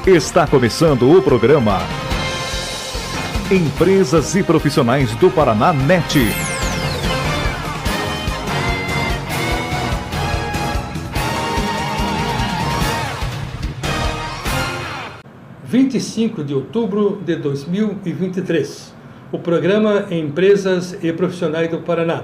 Está começando o programa Empresas e Profissionais do Paraná NET. 25 de outubro de 2023. O programa Empresas e Profissionais do Paraná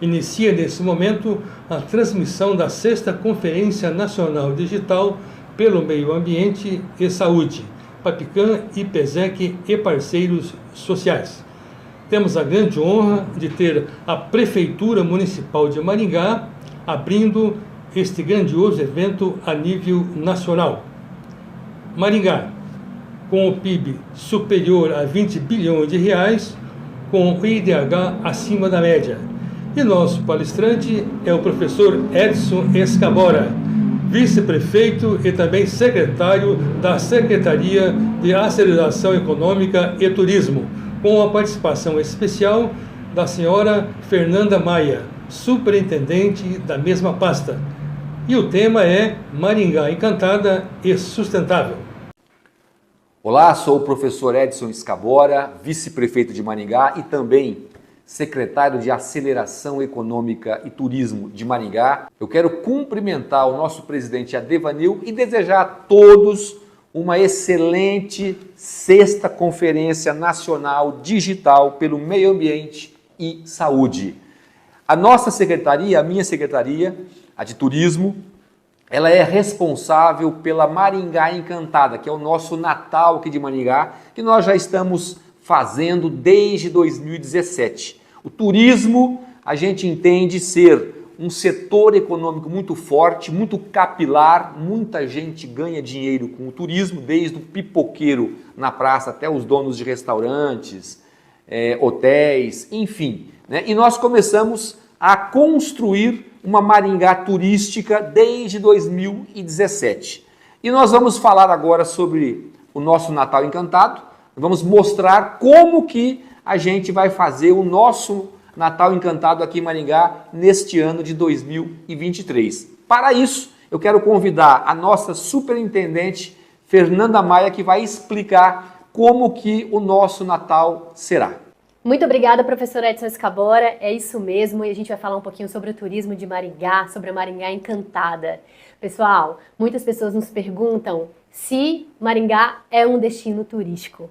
inicia nesse momento a transmissão da 6ª Conferência Nacional Digital pelo Meio Ambiente e Saúde, PAPICAM, IPESEC e parceiros sociais. Temos a grande honra de ter a Prefeitura Municipal de Maringá abrindo este grandioso evento a nível nacional. Maringá, com o PIB superior a 20 bilhões de reais, com o IDH acima da média. E nosso palestrante é o professor Edson Escabora, vice-prefeito e também secretário da Secretaria de Aceleração Econômica e Turismo, com a participação especial da senhora Fernanda Maia, superintendente da mesma pasta. E o tema é Maringá Encantada e Sustentável. Olá, sou o professor Edson Escabora, vice-prefeito de Maringá e também secretário de Aceleração Econômica e Turismo de Maringá. Eu quero cumprimentar o nosso presidente Adevanil e desejar a todos uma excelente 6ª Conferência Nacional Digital pelo Meio Ambiente e Saúde. A nossa secretaria, a minha secretaria, a de Turismo, ela é responsável pela Maringá Encantada, que é o nosso Natal aqui de Maringá, que nós já estamos fazendo desde 2017. O turismo, a gente entende ser um setor econômico muito forte, muito capilar, muita gente ganha dinheiro com o turismo, desde o pipoqueiro na praça até os donos de restaurantes, hotéis, enfim, né? E nós começamos a construir uma Maringá turística desde 2017. E nós vamos falar agora sobre o nosso Natal Encantado. Vamos mostrar como que a gente vai fazer o nosso Natal Encantado aqui em Maringá neste ano de 2023. Para isso, eu quero convidar a nossa superintendente Fernanda Maia, que vai explicar como que o nosso Natal será. Muito obrigada, professor Edson Escabora. É isso mesmo, e a gente vai falar um pouquinho sobre o turismo de Maringá, sobre a Maringá Encantada. Pessoal, muitas pessoas nos perguntam se Maringá é um destino turístico.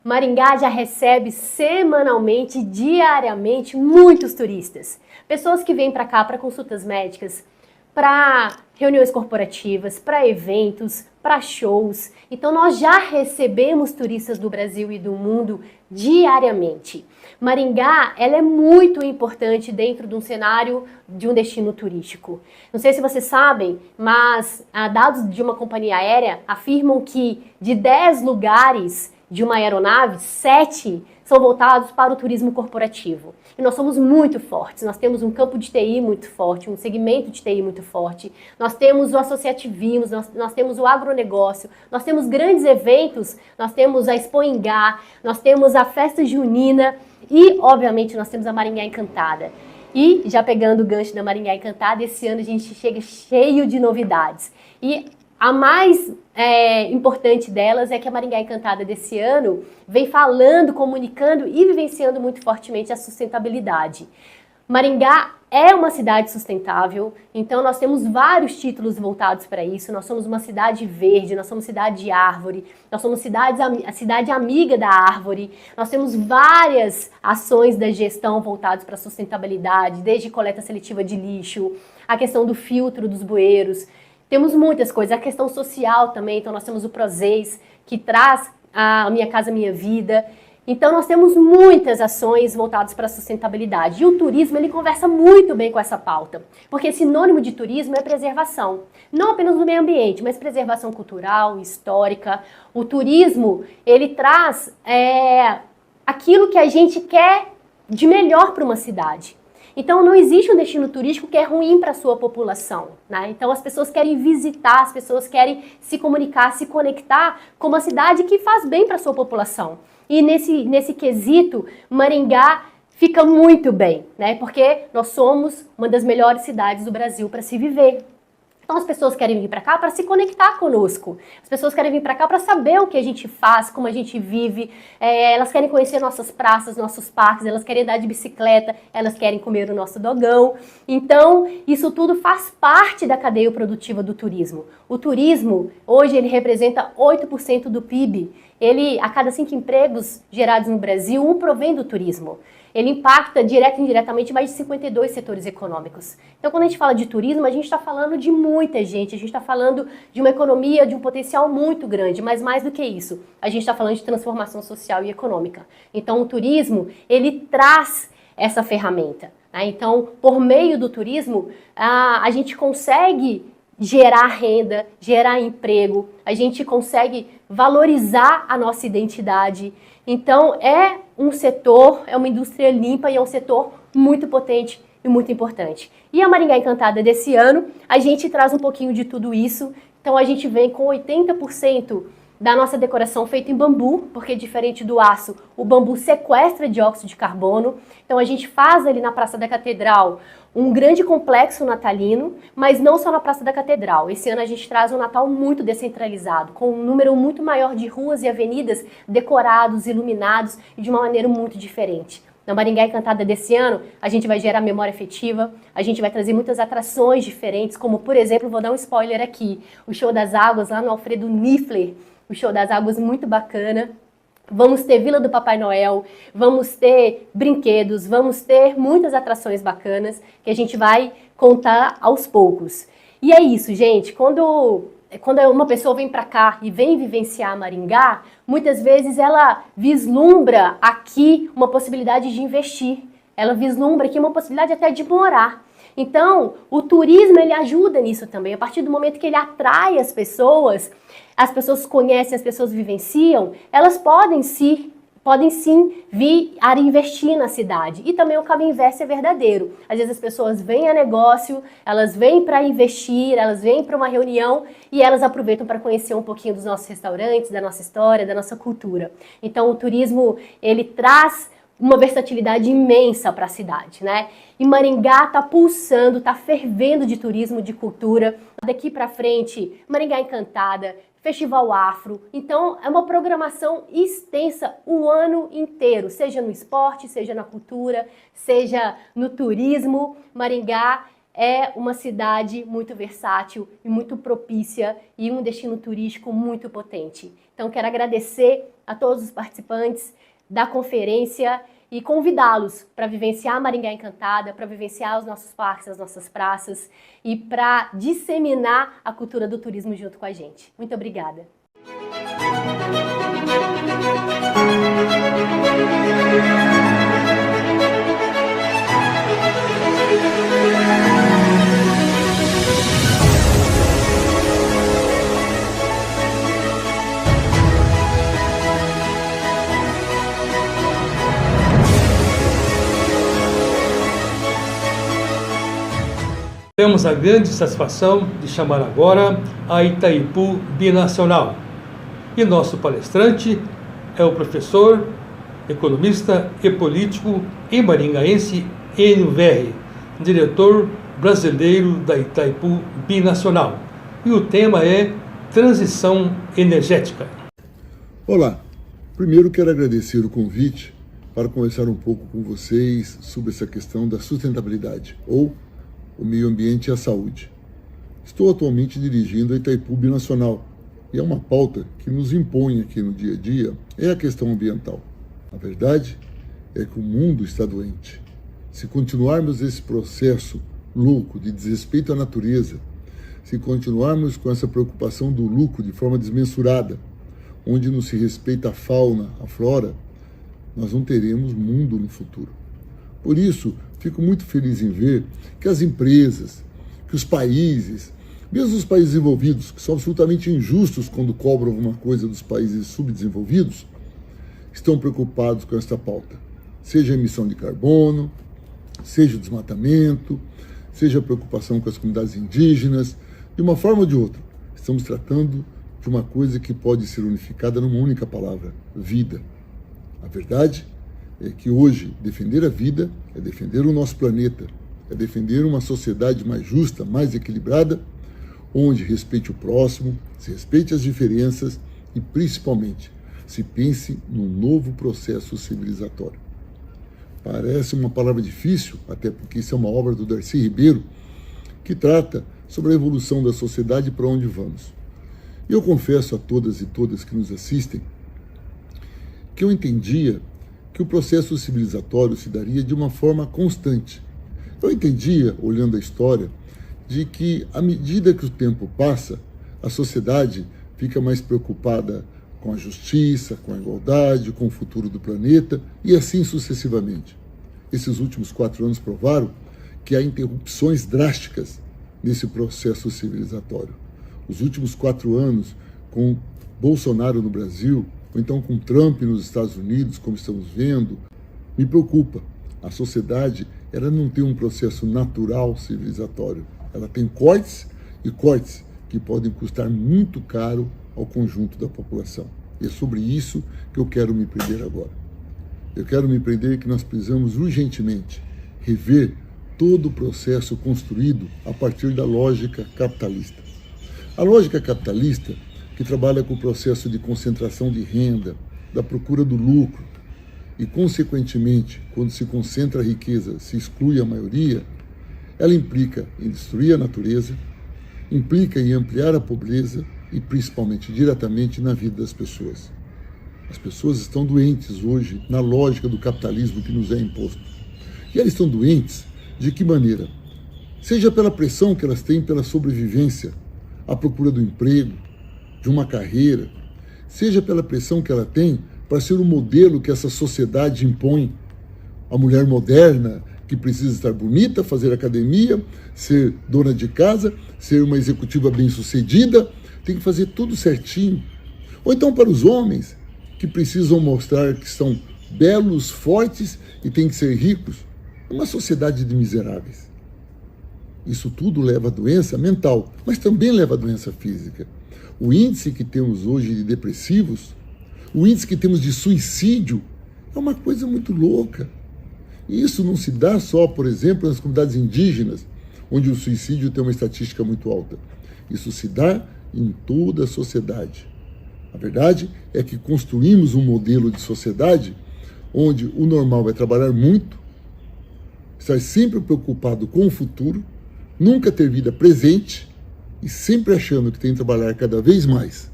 Maringá já recebe semanalmente, diariamente, muitos turistas. Pessoas que vêm para cá para consultas médicas, para reuniões corporativas, para eventos, para shows. Então nós já recebemos turistas do Brasil e do mundo diariamente. Maringá, ela é muito importante dentro de um cenário de um destino turístico. Não sei se vocês sabem, mas dados de uma companhia aérea afirmam que de 10 lugares de uma aeronave, 7 são voltados para o turismo corporativo. E nós somos muito fortes, nós temos um campo de TI muito forte, um segmento de TI muito forte, nós temos o associativismo, nós temos o agronegócio, nós temos grandes eventos, nós temos a Expo Ingá, nós temos a festa junina e, obviamente, nós temos a Maringá Encantada. E, já pegando o gancho da Maringá Encantada, esse ano a gente chega cheio de novidades. E a mais importante delas é que a Maringá Encantada desse ano vem falando, comunicando e vivenciando muito fortemente a sustentabilidade. Maringá é uma cidade sustentável, então nós temos vários títulos voltados para isso. Nós somos uma cidade verde, nós somos cidade de árvore, nós somos a cidade amiga da árvore. Nós temos várias ações da gestão voltadas para a sustentabilidade, desde coleta seletiva de lixo, a questão do filtro dos bueiros. Temos muitas coisas, a questão social também, então nós temos o Prozes, que traz a Minha Casa Minha Vida. Então nós temos muitas ações voltadas para a sustentabilidade. E o turismo, ele conversa muito bem com essa pauta, porque sinônimo de turismo é preservação. Não apenas do meio ambiente, mas preservação cultural, histórica. O turismo, ele traz aquilo que a gente quer de melhor para uma cidade. Então não existe um destino turístico que é ruim para a sua população, né? Então as pessoas querem visitar, as pessoas querem se comunicar, se conectar com uma cidade que faz bem para a sua população. E nesse quesito, Maringá fica muito bem, né? Porque nós somos uma das melhores cidades do Brasil para se viver. Então as pessoas querem vir para cá para se conectar conosco. As pessoas querem vir para cá para saber o que a gente faz, como a gente vive. Elas querem conhecer nossas praças, nossos parques, elas querem andar de bicicleta, elas querem comer o nosso dogão. Então, isso tudo faz parte da cadeia produtiva do turismo. O turismo, hoje, ele representa 8% do PIB. A cada 5 empregos gerados no Brasil, 1 provém do turismo. Ele impacta direto e indiretamente mais de 52 setores econômicos. Então, quando a gente fala de turismo, a gente está falando de muita gente, a gente está falando de uma economia, de um potencial muito grande, mas mais do que isso, a gente está falando de transformação social e econômica. Então, o turismo, ele traz essa ferramenta, né? Então, por meio do turismo, a gente consegue gerar renda, gerar emprego, a gente consegue valorizar a nossa identidade. Então, é um setor, é uma indústria limpa e é um setor muito potente e muito importante. E a Maringá Encantada desse ano, a gente traz um pouquinho de tudo isso. Então, a gente vem com 80% da nossa decoração feita em bambu, porque diferente do aço, o bambu sequestra dióxido de carbono. Então, a gente faz ali na Praça da Catedral um grande complexo natalino, mas não só na Praça da Catedral. Esse ano a gente traz um Natal muito descentralizado, com um número muito maior de ruas e avenidas decorados, iluminados e de uma maneira muito diferente. Na Maringá Encantada desse ano, a gente vai gerar memória afetiva, a gente vai trazer muitas atrações diferentes, como, por exemplo, vou dar um spoiler aqui, o Show das Águas lá no Alfredo Niffler, o Show das Águas muito bacana. Vamos ter Vila do Papai Noel, vamos ter brinquedos, vamos ter muitas atrações bacanas que a gente vai contar aos poucos. E é isso, gente. Quando uma pessoa vem para cá e vem vivenciar Maringá, muitas vezes ela vislumbra aqui uma possibilidade de investir. Ela vislumbra aqui uma possibilidade até de morar. Então, o turismo, ele ajuda nisso também. A partir do momento que ele atrai as pessoas conhecem, as pessoas vivenciam, elas podem sim vir a investir na cidade. E também o caminho inverso é verdadeiro. Às vezes as pessoas vêm a negócio, elas vêm para investir, elas vêm para uma reunião e elas aproveitam para conhecer um pouquinho dos nossos restaurantes, da nossa história, da nossa cultura. Então, o turismo, ele traz uma versatilidade imensa para a cidade, né? E Maringá está pulsando, está fervendo de turismo, de cultura. Daqui para frente, Maringá Encantada, Festival Afro. Então, é uma programação extensa o ano inteiro, seja no esporte, seja na cultura, seja no turismo. Maringá é uma cidade muito versátil e muito propícia e um destino turístico muito potente. Então, quero agradecer a todos os participantes da conferência e convidá-los para vivenciar a Maringá Encantada, para vivenciar os nossos parques, as nossas praças e para disseminar a cultura do turismo junto com a gente. Muito obrigada! Temos a grande satisfação de chamar agora a Itaipu Binacional. E nosso palestrante é o professor, economista e político e maringaense Enio Verri, diretor brasileiro da Itaipu Binacional. E o tema é transição energética. Olá, primeiro quero agradecer o convite para conversar um pouco com vocês sobre essa questão da sustentabilidade, ou o meio ambiente e a saúde. Estou atualmente dirigindo a Itaipu Binacional e é uma pauta que nos impõe aqui no dia a dia, é a questão ambiental. A verdade é que o mundo está doente. Se continuarmos esse processo louco de desrespeito à natureza, se continuarmos com essa preocupação do lucro de forma desmensurada, onde não se respeita a fauna, a flora, nós não teremos mundo no futuro. Por isso, fico muito feliz em ver que as empresas, que os países, mesmo os países desenvolvidos, que são absolutamente injustos quando cobram alguma coisa dos países subdesenvolvidos, estão preocupados com esta pauta. Seja a emissão de carbono, seja o desmatamento, seja a preocupação com as comunidades indígenas, de uma forma ou de outra. Estamos tratando de uma coisa que pode ser unificada numa única palavra: vida. A verdade é que hoje defender a vida é defender o nosso planeta, é defender uma sociedade mais justa, mais equilibrada, onde respeite o próximo, se respeite as diferenças e, principalmente, se pense num novo processo civilizatório. Parece uma palavra difícil, até porque isso é uma obra do Darcy Ribeiro, que trata sobre a evolução da sociedade e para onde vamos. E eu confesso a todas e todas que nos assistem que eu entendia que o processo civilizatório se daria de uma forma constante. Eu entendia, olhando a história, de que, à medida que o tempo passa, a sociedade fica mais preocupada com a justiça, com a igualdade, com o futuro do planeta, e assim sucessivamente. Esses últimos 4 anos provaram que há interrupções drásticas nesse processo civilizatório. Os últimos 4 anos, com Bolsonaro no Brasil, ou então com Trump nos Estados Unidos, como estamos vendo, me preocupa. A sociedade, ela não tem um processo natural civilizatório. Ela tem cortes e cortes que podem custar muito caro ao conjunto da população. E é sobre isso que eu quero me prender agora. Eu quero me prender que nós precisamos urgentemente rever todo o processo construído a partir da lógica capitalista. A lógica capitalista, que trabalha com o processo de concentração de renda, da procura do lucro, e, consequentemente, quando se concentra a riqueza, se exclui a maioria, ela implica em destruir a natureza, implica em ampliar a pobreza e, principalmente, diretamente na vida das pessoas. As pessoas estão doentes hoje na lógica do capitalismo que nos é imposto. E elas estão doentes de que maneira? Seja pela pressão que elas têm pela sobrevivência, à procura do emprego, de uma carreira, seja pela pressão que ela tem para ser o modelo que essa sociedade impõe. A mulher moderna, que precisa estar bonita, fazer academia, ser dona de casa, ser uma executiva bem-sucedida, tem que fazer tudo certinho. Ou então para os homens, que precisam mostrar que são belos, fortes e têm que ser ricos. Uma sociedade de miseráveis. Isso tudo leva à doença mental, mas também leva à doença física. O índice que temos hoje de depressivos, o índice que temos de suicídio, é uma coisa muito louca. E isso não se dá só, por exemplo, nas comunidades indígenas, onde o suicídio tem uma estatística muito alta. Isso se dá em toda a sociedade. A verdade é que construímos um modelo de sociedade onde o normal é trabalhar muito, estar sempre preocupado com o futuro, nunca ter vida presente e sempre achando que tem que trabalhar cada vez mais.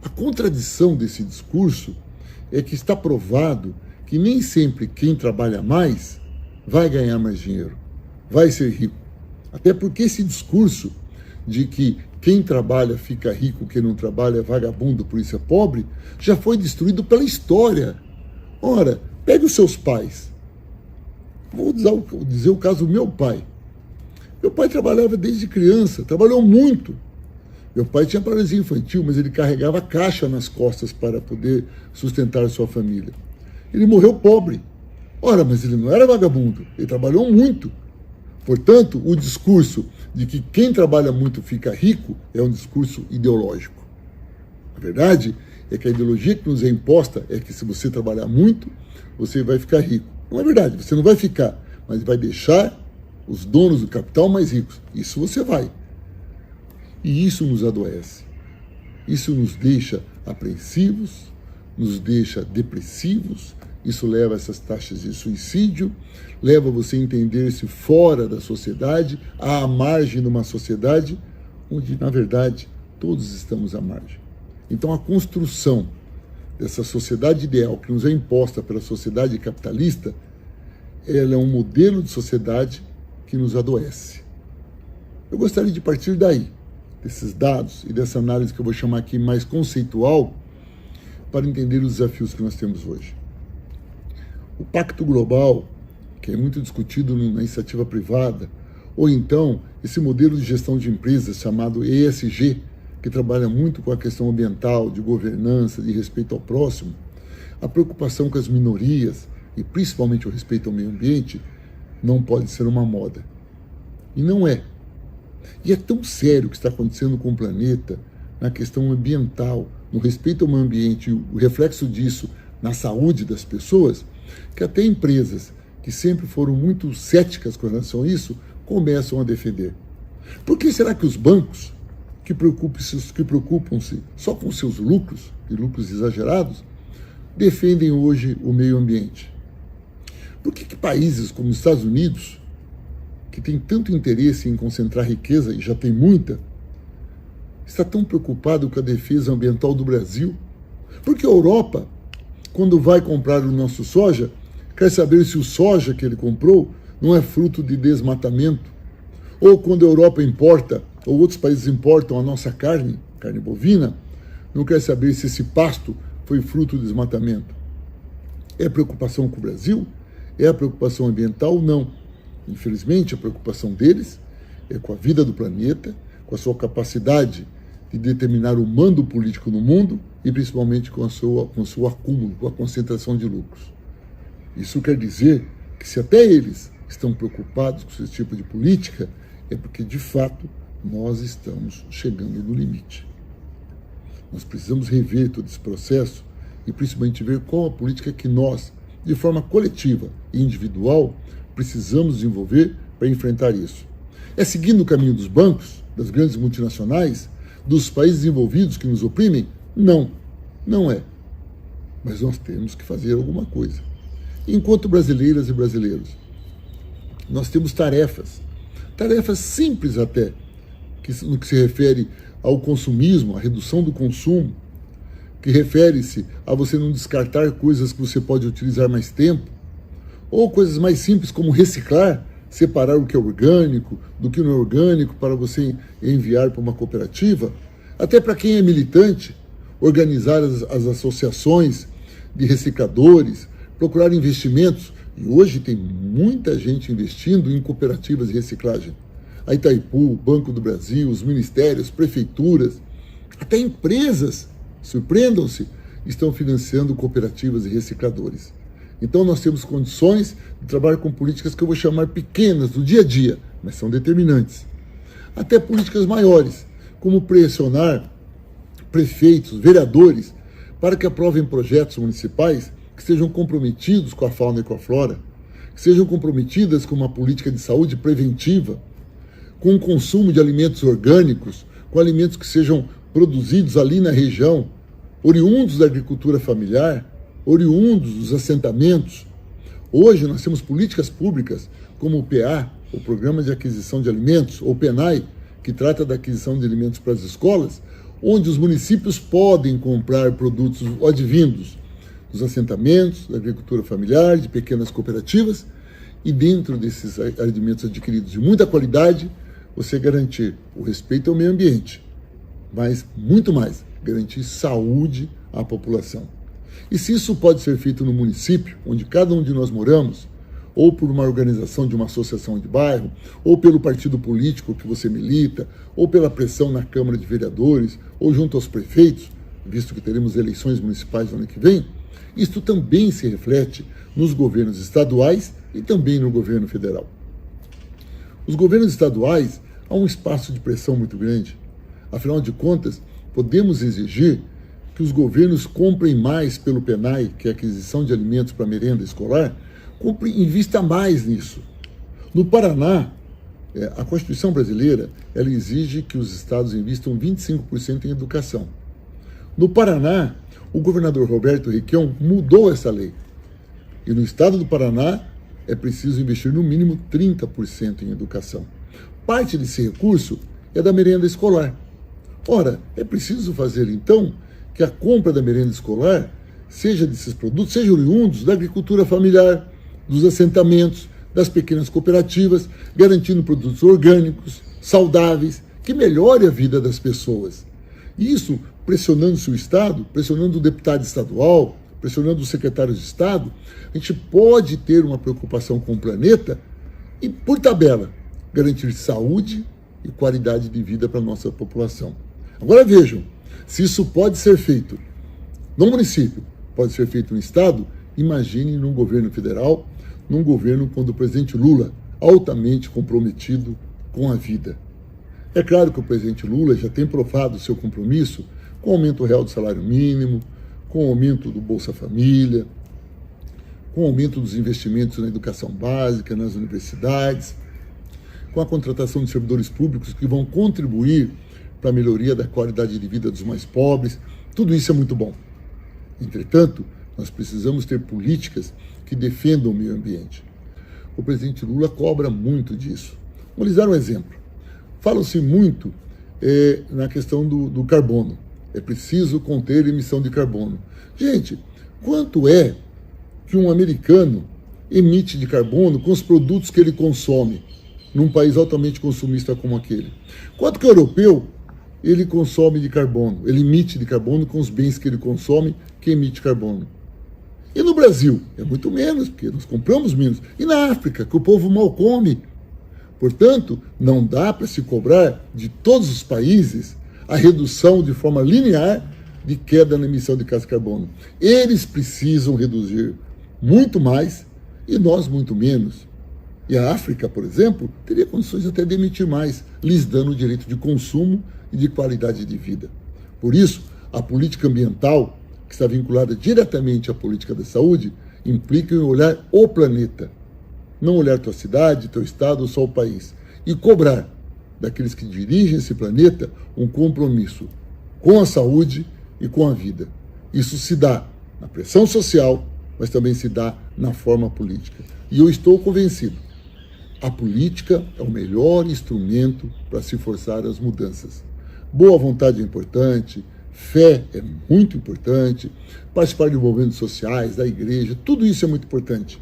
A contradição desse discurso é que está provado que nem sempre quem trabalha mais vai ganhar mais dinheiro, vai ser rico. Até porque esse discurso de que quem trabalha fica rico, quem não trabalha é vagabundo, por isso é pobre, já foi destruído pela história. Ora, pegue os seus pais. Vou dizer o caso do meu pai. Meu pai trabalhava desde criança, trabalhou muito. Meu pai tinha paralisia infantil, mas ele carregava caixa nas costas para poder sustentar a sua família. Ele morreu pobre. Ora, mas ele não era vagabundo, ele trabalhou muito. Portanto, o discurso de que quem trabalha muito fica rico é um discurso ideológico. A verdade é que a ideologia que nos é imposta é que se você trabalhar muito, você vai ficar rico. Não é verdade, você não vai ficar, mas vai deixar os donos do capital mais ricos. Isso você vai. E isso nos adoece. Isso nos deixa apreensivos, nos deixa depressivos, isso leva a essas taxas de suicídio, leva você a entender-se fora da sociedade, à margem de uma sociedade onde, na verdade, todos estamos à margem. Então, a construção dessa sociedade ideal que nos é imposta pela sociedade capitalista, ela é um modelo de sociedade que nos adoece. Eu gostaria de partir daí, desses dados e dessa análise que eu vou chamar aqui mais conceitual, para entender os desafios que nós temos hoje. O Pacto Global, que é muito discutido na iniciativa privada, ou então esse modelo de gestão de empresas chamado ESG, que trabalha muito com a questão ambiental, de governança, de respeito ao próximo, a preocupação com as minorias e principalmente o respeito ao meio ambiente, não pode ser uma moda. E não é. E é tão sério o que está acontecendo com o planeta na questão ambiental, no respeito ao meio ambiente, e o reflexo disso na saúde das pessoas, que até empresas que sempre foram muito céticas com relação a isso, começam a defender. Por que será que os bancos que preocupam-se só com seus lucros, e lucros exagerados, defendem hoje o meio ambiente? Por que países como os Estados Unidos, que tem tanto interesse em concentrar riqueza, e já tem muita, está tão preocupado com a defesa ambiental do Brasil? Porque a Europa, quando vai comprar o nosso soja, quer saber se o soja que ele comprou não é fruto de desmatamento. Ou quando a Europa importa, ou outros países importam a nossa carne bovina, não quer saber se esse pasto foi fruto do desmatamento. É preocupação com o Brasil? É a preocupação ambiental? Não. Infelizmente, a preocupação deles é com a vida do planeta, com a sua capacidade de determinar o mando político no mundo e principalmente com o seu acúmulo, com a concentração de lucros. Isso quer dizer que se até eles estão preocupados com esse tipo de política, é porque, de fato, nós estamos chegando no limite. Nós precisamos rever todo esse processo e principalmente ver qual a política que nós, de forma coletiva e individual, precisamos desenvolver para enfrentar isso. É seguindo o caminho dos bancos, das grandes multinacionais, dos países desenvolvidos que nos oprimem? Não, não é. Mas nós temos que fazer alguma coisa. Enquanto brasileiras e brasileiros, nós temos tarefas simples até, no que se refere ao consumismo, à redução do consumo, que refere-se a você não descartar coisas que você pode utilizar mais tempo, ou coisas mais simples como reciclar, separar o que é orgânico do que não é orgânico para você enviar para uma cooperativa, até para quem é militante, organizar as associações de recicladores, procurar investimentos. E hoje tem muita gente investindo em cooperativas de reciclagem. A Itaipu, o Banco do Brasil, os ministérios, prefeituras, até empresas, surpreendam-se, estão financiando cooperativas e recicladores. Então nós temos condições de trabalhar com políticas que eu vou chamar pequenas, do dia a dia, mas são determinantes. Até políticas maiores, como pressionar prefeitos, vereadores, para que aprovem projetos municipais que sejam comprometidos com a fauna e com a flora, que sejam comprometidas com uma política de saúde preventiva, com o consumo de alimentos orgânicos, com alimentos que sejam produzidos ali na região, oriundos da agricultura familiar, oriundos dos assentamentos. Hoje nós temos políticas públicas como o PA, o Programa de Aquisição de Alimentos, ou PENAI, que trata da aquisição de alimentos para as escolas, onde os municípios podem comprar produtos advindos dos assentamentos, da agricultura familiar, de pequenas cooperativas, e dentro desses alimentos adquiridos de muita qualidade, você garantir o respeito ao meio ambiente, mas muito mais, garantir saúde à população. E se isso pode ser feito no município, onde cada um de nós moramos, ou por uma organização de uma associação de bairro, ou pelo partido político que você milita, ou pela pressão na Câmara de Vereadores, ou junto aos prefeitos, visto que teremos eleições municipais no ano que vem, isto também se reflete nos governos estaduais e também no governo federal. Os governos estaduais há um espaço de pressão muito grande. Afinal de contas, podemos exigir que os governos comprem mais pelo PENAI, que é a aquisição de alimentos para merenda escolar, invista mais nisso. No Paraná, a Constituição brasileira, ela exige que os estados investam 25% em educação. No Paraná, o governador Roberto Requião mudou essa lei. E no estado do Paraná, é preciso investir no mínimo 30% em educação. Parte desse recurso é da merenda escolar. Ora, é preciso fazer, então, que a compra da merenda escolar seja desses produtos, sejam oriundos da agricultura familiar, dos assentamentos, das pequenas cooperativas, garantindo produtos orgânicos, saudáveis, que melhore a vida das pessoas. Isso pressionando-se o Estado, pressionando o deputado estadual, pressionando os secretários de Estado, a gente pode ter uma preocupação com o planeta e, por tabela, garantir saúde e qualidade de vida para a nossa população. Agora vejam, se isso pode ser feito no município, pode ser feito no Estado, imagine num governo federal, num governo quando o presidente Lula, altamente comprometido com a vida. É claro que o presidente Lula já tem provado o seu compromisso com o aumento real do salário mínimo, com o aumento do Bolsa Família, com o aumento dos investimentos na educação básica, nas universidades, com a contratação de servidores públicos que vão contribuir para a melhoria da qualidade de vida dos mais pobres. Tudo isso é muito bom. Entretanto, nós precisamos ter políticas que defendam o meio ambiente. O presidente Lula cobra muito disso. Vou lhes dar um exemplo. Fala-se muito na questão do carbono. É preciso conter a emissão de carbono. Gente, quanto é que um americano emite de carbono com os produtos que ele consome num país altamente consumista como aquele? Quanto que o europeu ele consome de carbono, ele emite de carbono com os bens que ele consome, que emite carbono? E no Brasil? É muito menos, porque nós compramos menos. E na África, que o povo mal come. Portanto, não dá para se cobrar de todos os países a redução de forma linear de queda na emissão de gás de carbono. Eles precisam reduzir muito mais e nós muito menos. E a África, por exemplo, teria condições até de emitir mais, lhes dando o direito de consumo e de qualidade de vida. Por isso, a política ambiental, que está vinculada diretamente à política da saúde, implica em olhar o planeta. Não olhar tua cidade, teu estado ou só o país. E cobrar daqueles que dirigem esse planeta um compromisso com a saúde e com a vida. Isso se dá na pressão social, mas também se dá na forma política. E eu estou convencido, a política é o melhor instrumento para se forçar as mudanças. Boa vontade é importante, fé é muito importante, participar de movimentos sociais, da igreja, tudo isso é muito importante.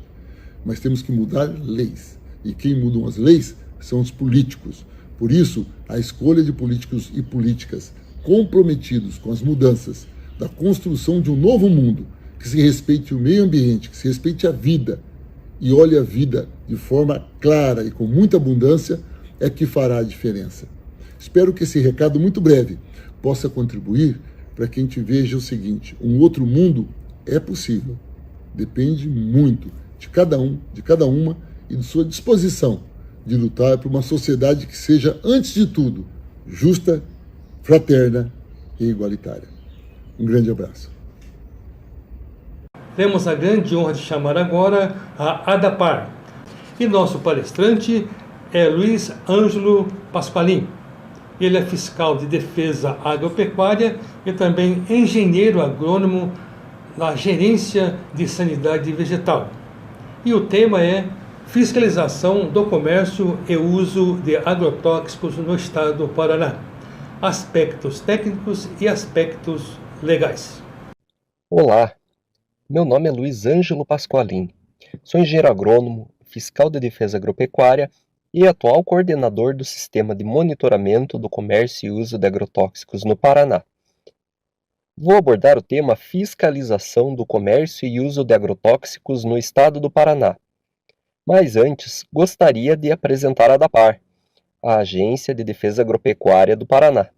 Mas temos que mudar leis. E quem mudam as leis são os políticos. Por isso, a escolha de políticos e políticas comprometidos com as mudanças da construção de um novo mundo, que se respeite o meio ambiente, que se respeite a vida e olhe a vida de forma clara e com muita abundância, é que fará a diferença. Espero que esse recado muito breve possa contribuir para que a gente veja o seguinte: um outro mundo é possível. Depende muito de cada um, de cada uma e de sua disposição de lutar por uma sociedade que seja, antes de tudo, justa, fraterna e igualitária. Um grande abraço. Temos a grande honra de chamar agora a ADAPAR. E nosso palestrante é Luiz Ângelo Pasqualin. Ele é fiscal de defesa agropecuária e também engenheiro agrônomo na gerência de sanidade vegetal. E o tema é fiscalização do comércio e uso de agrotóxicos no estado do Paraná. Aspectos técnicos e aspectos legais. Olá, meu nome é Luiz Ângelo Pasqualin. Sou engenheiro agrônomo, fiscal de defesa agropecuária e atual coordenador do Sistema de Monitoramento do Comércio e Uso de Agrotóxicos no Paraná. Vou abordar o tema fiscalização do comércio e uso de agrotóxicos no estado do Paraná. Mas antes, gostaria de apresentar a ADAPAR, a Agência de Defesa Agropecuária do Paraná.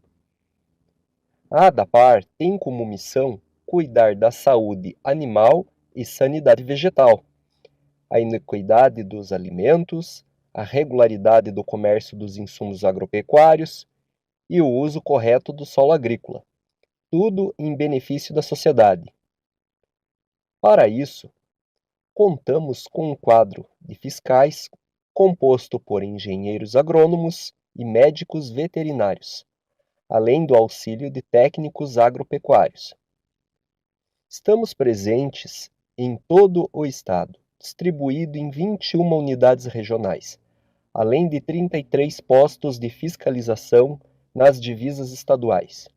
A ADAPAR tem como missão cuidar da saúde animal e sanidade vegetal, a inocuidade dos alimentos, a regularidade do comércio dos insumos agropecuários e o uso correto do solo agrícola, tudo em benefício da sociedade. Para isso, contamos com um quadro de fiscais composto por engenheiros agrônomos e médicos veterinários, além do auxílio de técnicos agropecuários. Estamos presentes em todo o estado, distribuído em 21 unidades regionais, além de 33 postos de fiscalização nas divisas estaduais.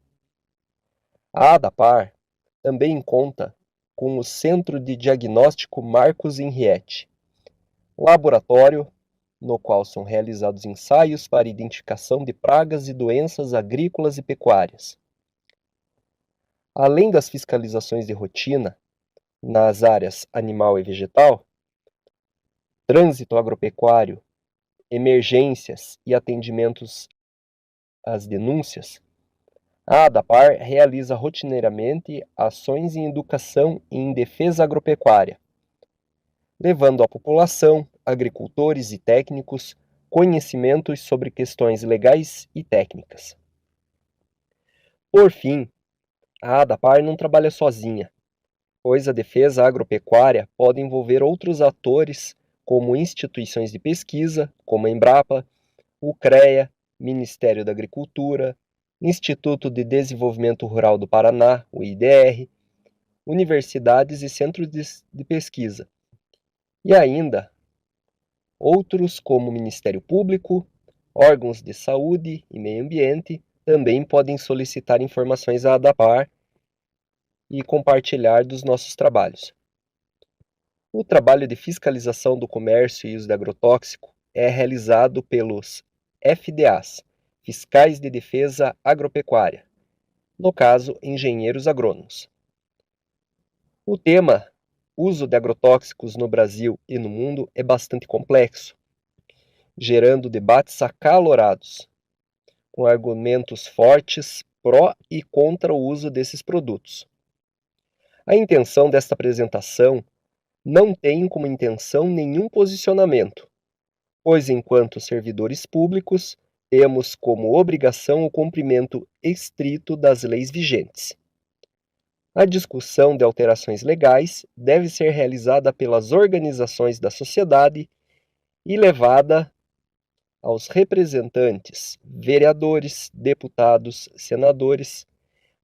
A ADAPAR também conta com o Centro de Diagnóstico Marcos Henriette, laboratório no qual são realizados ensaios para identificação de pragas e doenças agrícolas e pecuárias. Além das fiscalizações de rotina nas áreas animal e vegetal, trânsito agropecuário, emergências e atendimentos às denúncias, a ADAPAR realiza rotineiramente ações em educação e em defesa agropecuária, levando à população, agricultores e técnicos conhecimentos sobre questões legais e técnicas. Por fim, a ADAPAR não trabalha sozinha, pois a defesa agropecuária pode envolver outros atores, como instituições de pesquisa, como a Embrapa, o CREA, Ministério da Agricultura, Instituto de Desenvolvimento Rural do Paraná, o IDR, universidades e centros de pesquisa, e ainda outros como o Ministério Público, órgãos de saúde e meio ambiente também podem solicitar informações a ADAPAR e compartilhar dos nossos trabalhos. O trabalho de fiscalização do comércio e uso de agrotóxico é realizado pelos FDAs, Fiscais de Defesa Agropecuária, no caso, engenheiros agrônomos. O tema uso de agrotóxicos no Brasil e no mundo é bastante complexo, gerando debates acalorados, com argumentos fortes pró e contra o uso desses produtos. A intenção desta apresentação não tem como intenção nenhum posicionamento, pois enquanto servidores públicos temos como obrigação o cumprimento estrito das leis vigentes. A discussão de alterações legais deve ser realizada pelas organizações da sociedade e levada aos representantes, vereadores, deputados, senadores,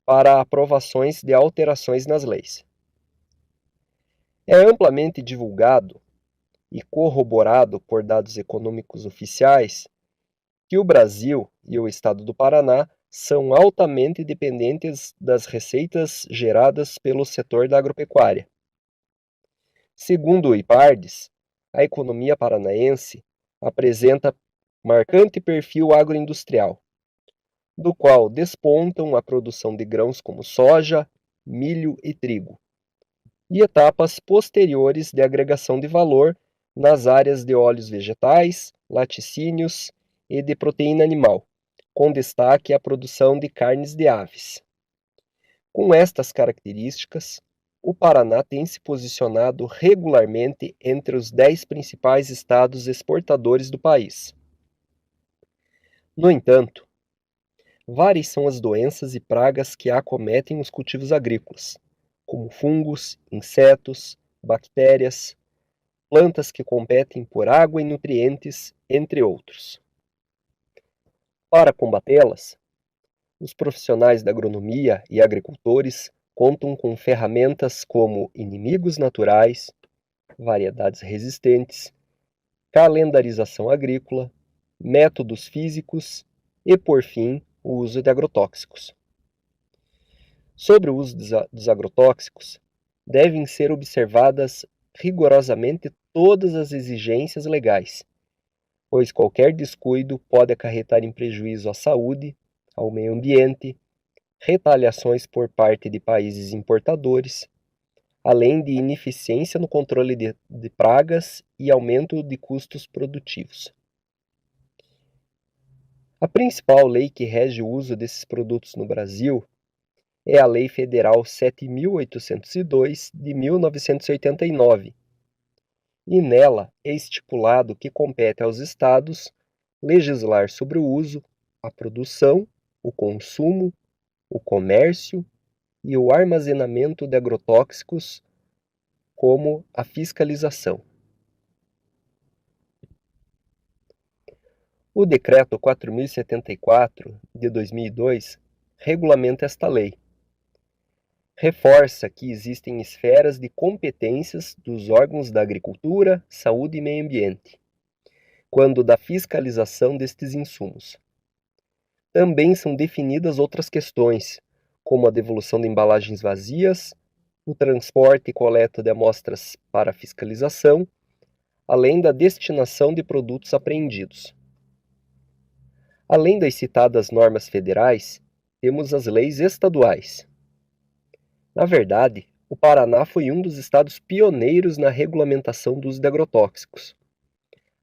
para aprovações de alterações nas leis. É amplamente divulgado e corroborado por dados econômicos oficiais que o Brasil e o estado do Paraná são altamente dependentes das receitas geradas pelo setor da agropecuária. Segundo o IPARDES, a economia paranaense apresenta marcante perfil agroindustrial, do qual despontam a produção de grãos como soja, milho e trigo, e etapas posteriores de agregação de valor nas áreas de óleos vegetais, laticínios e de proteína animal, com destaque à produção de carnes de aves. Com estas características, o Paraná tem se posicionado regularmente entre os 10 principais estados exportadores do país. No entanto, várias são as doenças e pragas que acometem os cultivos agrícolas, como fungos, insetos, bactérias, plantas que competem por água e nutrientes, entre outros. Para combatê-las, os profissionais da agronomia e agricultores contam com ferramentas como inimigos naturais, variedades resistentes, calendarização agrícola, métodos físicos e, por fim, o uso de agrotóxicos. Sobre o uso dos agrotóxicos, devem ser observadas rigorosamente todas as exigências legais, pois qualquer descuido pode acarretar em prejuízo à saúde, ao meio ambiente, retaliações por parte de países importadores, além de ineficiência no controle de pragas e aumento de custos produtivos. A principal lei que rege o uso desses produtos no Brasil é a Lei Federal 7.802 de 1989, e nela é estipulado que compete aos estados legislar sobre o uso, a produção, o consumo, o comércio e o armazenamento de agrotóxicos, como a fiscalização. O Decreto 4.074, de 2002, regulamenta esta lei. Reforça que existem esferas de competências dos órgãos da agricultura, saúde e meio ambiente, quando da fiscalização destes insumos. Também são definidas outras questões, como a devolução de embalagens vazias, o transporte e coleta de amostras para fiscalização, além da destinação de produtos apreendidos. Além das citadas normas federais, temos as leis estaduais. Na verdade, o Paraná foi um dos estados pioneiros na regulamentação do uso de agrotóxicos.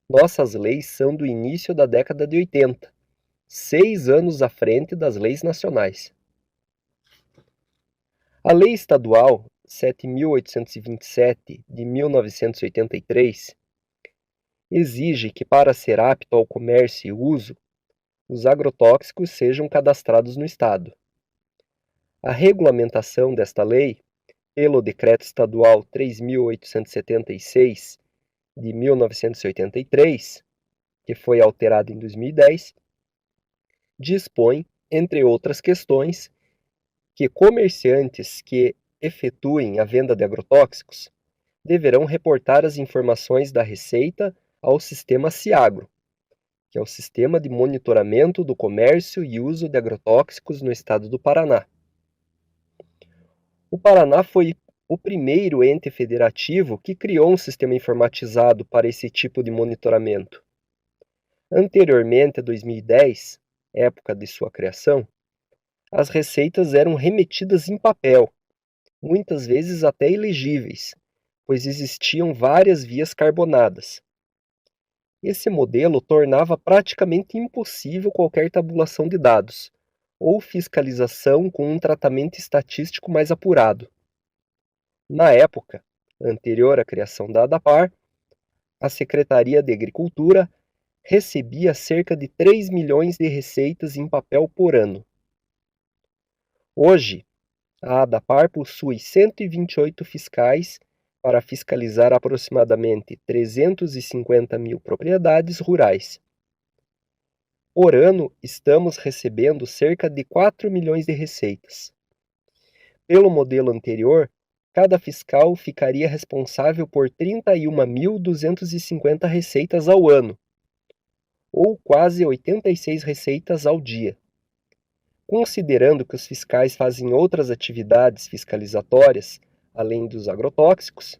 Nossas leis são do início da década de 80, 6 anos à frente das leis nacionais. A Lei Estadual 7.827, de 1983, exige que, para ser apto ao comércio e uso, os agrotóxicos sejam cadastrados no Estado. A regulamentação desta lei, pelo Decreto Estadual 3.876, de 1983, que foi alterado em 2010, dispõe entre outras questões, que comerciantes que efetuem a venda de agrotóxicos deverão reportar as informações da receita ao sistema CIAGRO, que é o Sistema de Monitoramento do Comércio e Uso de Agrotóxicos no estado do Paraná. O Paraná foi o primeiro ente federativo que criou um sistema informatizado para esse tipo de monitoramento. Anteriormente a 2010, época de sua criação, as receitas eram remetidas em papel, muitas vezes até ilegíveis, pois existiam várias vias carbonadas. Esse modelo tornava praticamente impossível qualquer tabulação de dados, ou fiscalização com um tratamento estatístico mais apurado. Na época anterior à criação da ADAPAR, a Secretaria de Agricultura recebia cerca de 3 milhões de receitas em papel por ano. Hoje, a ADAPAR possui 128 fiscais para fiscalizar aproximadamente 350 mil propriedades rurais. Por ano, estamos recebendo cerca de 4 milhões de receitas. Pelo modelo anterior, cada fiscal ficaria responsável por 31.250 receitas ao ano, ou quase 86 receitas ao dia. Considerando que os fiscais fazem outras atividades fiscalizatórias, além dos agrotóxicos,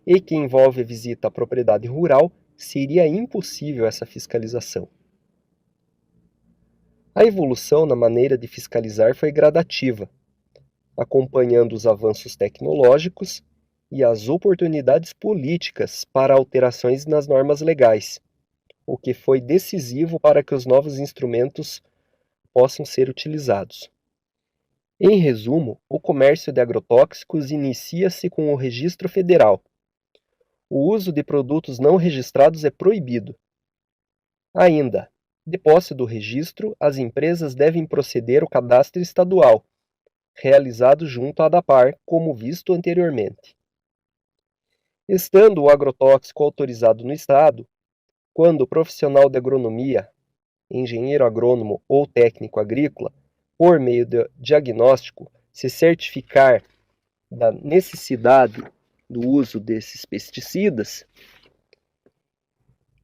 e que envolve a visita à propriedade rural, seria impossível essa fiscalização. A evolução na maneira de fiscalizar foi gradativa, acompanhando os avanços tecnológicos e as oportunidades políticas para alterações nas normas legais, o que foi decisivo para que os novos instrumentos possam ser utilizados. Em resumo, o comércio de agrotóxicos inicia-se com o registro federal. O uso de produtos não registrados é proibido. Ainda, de posse do registro, as empresas devem proceder ao cadastro estadual, realizado junto à ADAPAR, como visto anteriormente. Estando o agrotóxico autorizado no estado, quando o profissional de agronomia, engenheiro agrônomo ou técnico agrícola, por meio de diagnóstico, se certificar da necessidade do uso desses pesticidas,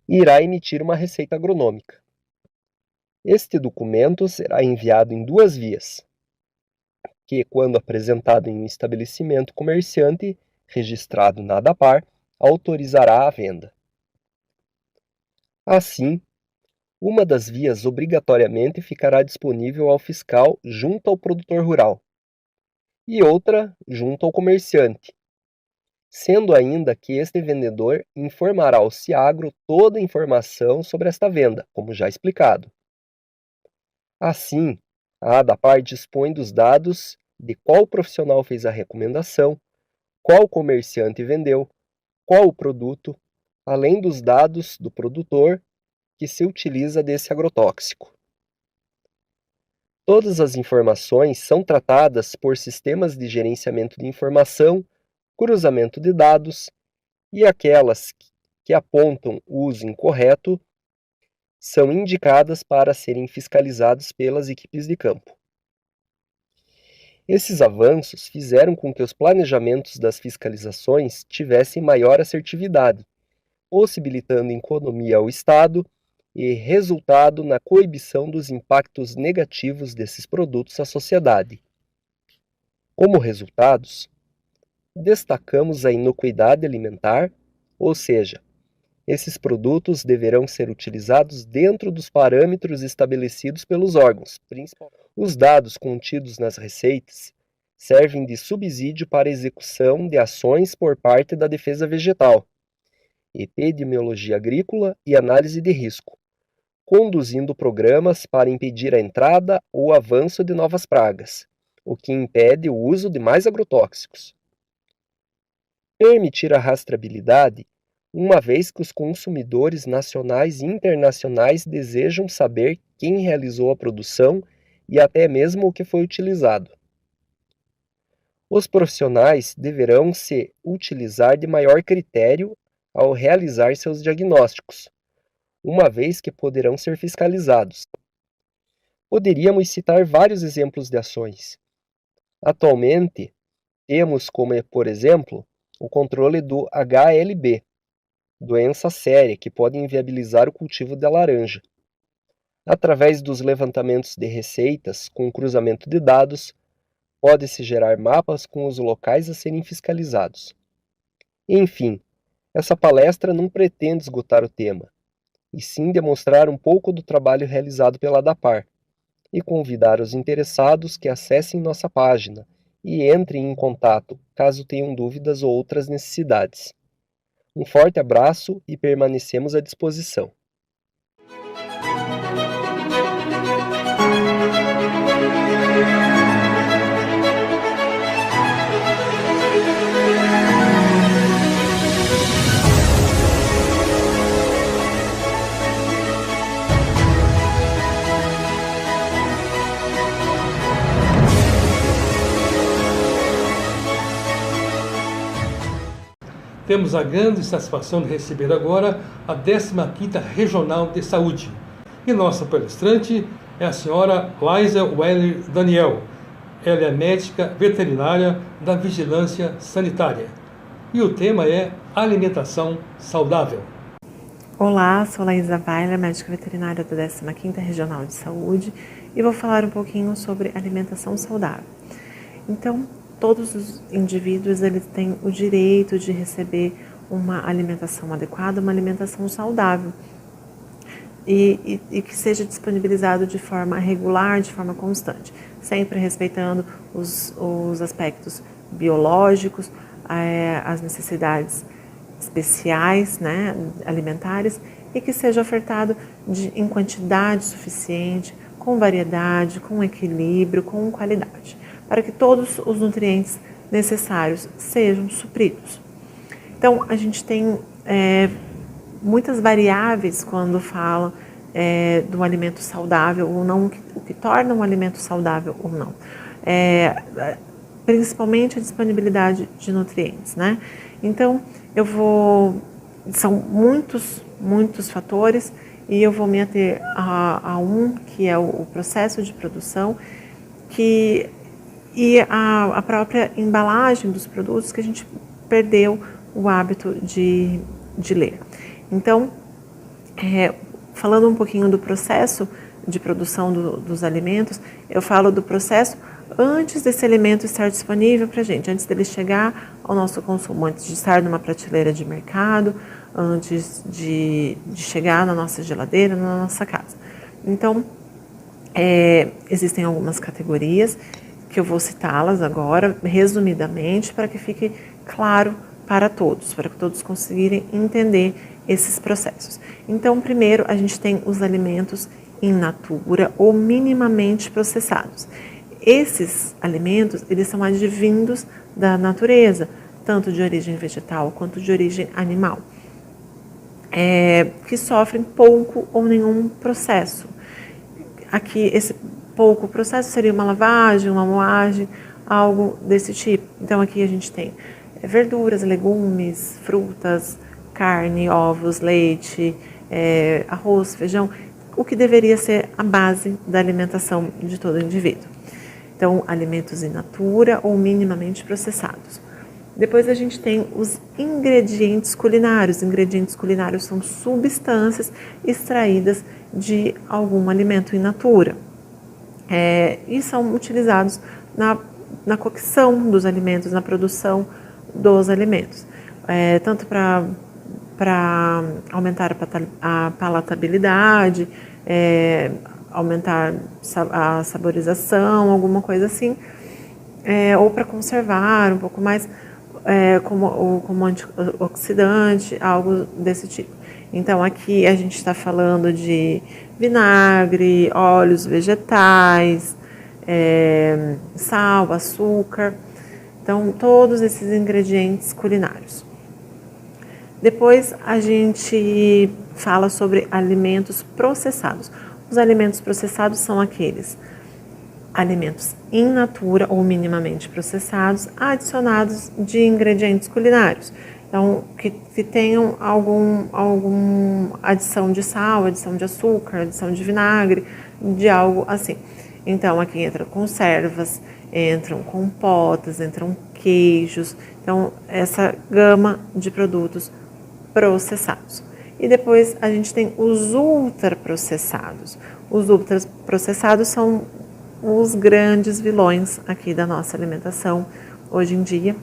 irá emitir uma receita agronômica. Este documento será enviado em duas vias, que, quando apresentado em um estabelecimento comerciante registrado na ADAPAR, autorizará a venda. Assim, uma das vias obrigatoriamente ficará disponível ao fiscal junto ao produtor rural, e outra junto ao comerciante, sendo ainda que este vendedor informará ao CIAGRO toda a informação sobre esta venda, como já explicado. Assim, a ADAPAR dispõe dos dados de qual profissional fez a recomendação, qual comerciante vendeu, qual o produto, além dos dados do produtor que se utiliza desse agrotóxico. Todas as informações são tratadas por sistemas de gerenciamento de informação, cruzamento de dados, e aquelas que apontam o uso incorreto são indicadas para serem fiscalizadas pelas equipes de campo. Esses avanços fizeram com que os planejamentos das fiscalizações tivessem maior assertividade, possibilitando economia ao Estado e resultado na coibição dos impactos negativos desses produtos à sociedade. Como resultados, destacamos a inocuidade alimentar, ou seja, esses produtos deverão ser utilizados dentro dos parâmetros estabelecidos pelos órgãos. Os dados contidos nas receitas servem de subsídio para a execução de ações por parte da defesa vegetal, epidemiologia agrícola e análise de risco, conduzindo programas para impedir a entrada ou avanço de novas pragas, o que impede o uso de mais agrotóxicos. Permitir a rastreabilidade, uma vez que os consumidores nacionais e internacionais desejam saber quem realizou a produção e até mesmo o que foi utilizado. Os profissionais deverão se utilizar de maior critério ao realizar seus diagnósticos, uma vez que poderão ser fiscalizados. Poderíamos citar vários exemplos de ações. Atualmente, temos como, por exemplo, o controle do HLB, doença séria que pode inviabilizar o cultivo da laranja. Através dos levantamentos de receitas com cruzamento de dados, pode-se gerar mapas com os locais a serem fiscalizados. Enfim, essa palestra não pretende esgotar o tema, e sim demonstrar um pouco do trabalho realizado pela ADAPAR, e convidar os interessados que acessem nossa página e entrem em contato caso tenham dúvidas ou outras necessidades. Um forte abraço e permanecemos à disposição. Temos a grande satisfação de receber agora a 15ª Regional de Saúde. E nossa palestrante é a senhora Liza Weller Daniel. Ela é médica veterinária da Vigilância Sanitária. E o tema é alimentação saudável. Olá, sou Liza Weller, médica veterinária da 15ª Regional de Saúde e vou falar um pouquinho sobre alimentação saudável. Então, todos os indivíduos eles têm o direito de receber uma alimentação adequada, uma alimentação saudável e que seja disponibilizado de forma regular, de forma constante, sempre respeitando os aspectos biológicos, as necessidades especiais, né, alimentares, e que seja ofertado em quantidade suficiente, com variedade, com equilíbrio, com qualidade, para que todos os nutrientes necessários sejam supridos. Então, a gente tem muitas variáveis quando fala do alimento saudável ou não, o que torna um alimento saudável ou não. Principalmente a disponibilidade de nutrientes, né? Então, são muitos fatores e eu vou me ater a um, que é o processo de produção, e a própria embalagem dos produtos, que a gente perdeu o hábito de ler. Então, falando um pouquinho do processo de produção dos alimentos, eu falo do processo antes desse alimento estar disponível para a gente, antes dele chegar ao nosso consumo, antes de estar numa prateleira de mercado, antes de chegar na nossa geladeira, na nossa casa. Então, existem algumas categorias que eu vou citá-las agora, resumidamente, para que fique claro para todos, para que todos conseguirem entender esses processos. Então, primeiro, a gente tem os alimentos in natura ou minimamente processados. Esses alimentos, eles são advindos da natureza, tanto de origem vegetal quanto de origem animal, que sofrem pouco ou nenhum processo. Aqui, esse pouco processo seria uma lavagem, uma moagem, algo desse tipo. Então, aqui a gente tem verduras, legumes, frutas, carne, ovos, leite, arroz, feijão, o que deveria ser a base da alimentação de todo indivíduo. Então, alimentos in natura ou minimamente processados. Depois a gente tem os ingredientes culinários. Ingredientes culinários são substâncias extraídas de algum alimento in natura. E são utilizados na cocção dos alimentos, na produção dos alimentos. Tanto para aumentar a palatabilidade, aumentar a saborização, alguma coisa assim, ou para conservar um pouco mais, como antioxidante, algo desse tipo. Então, aqui a gente está falando de vinagre, óleos vegetais, sal, açúcar, então todos esses ingredientes culinários. Depois a gente fala sobre alimentos processados. Os alimentos processados são aqueles alimentos in natura ou minimamente processados, adicionados de ingredientes culinários. Então, que tenham alguma adição de sal, adição de açúcar, adição de vinagre, de algo assim. Então, aqui entram conservas, entram compotas, entram queijos. Então, essa gama de produtos processados. E depois a gente tem os ultraprocessados. Os ultraprocessados são os grandes vilões aqui da nossa alimentação hoje em dia,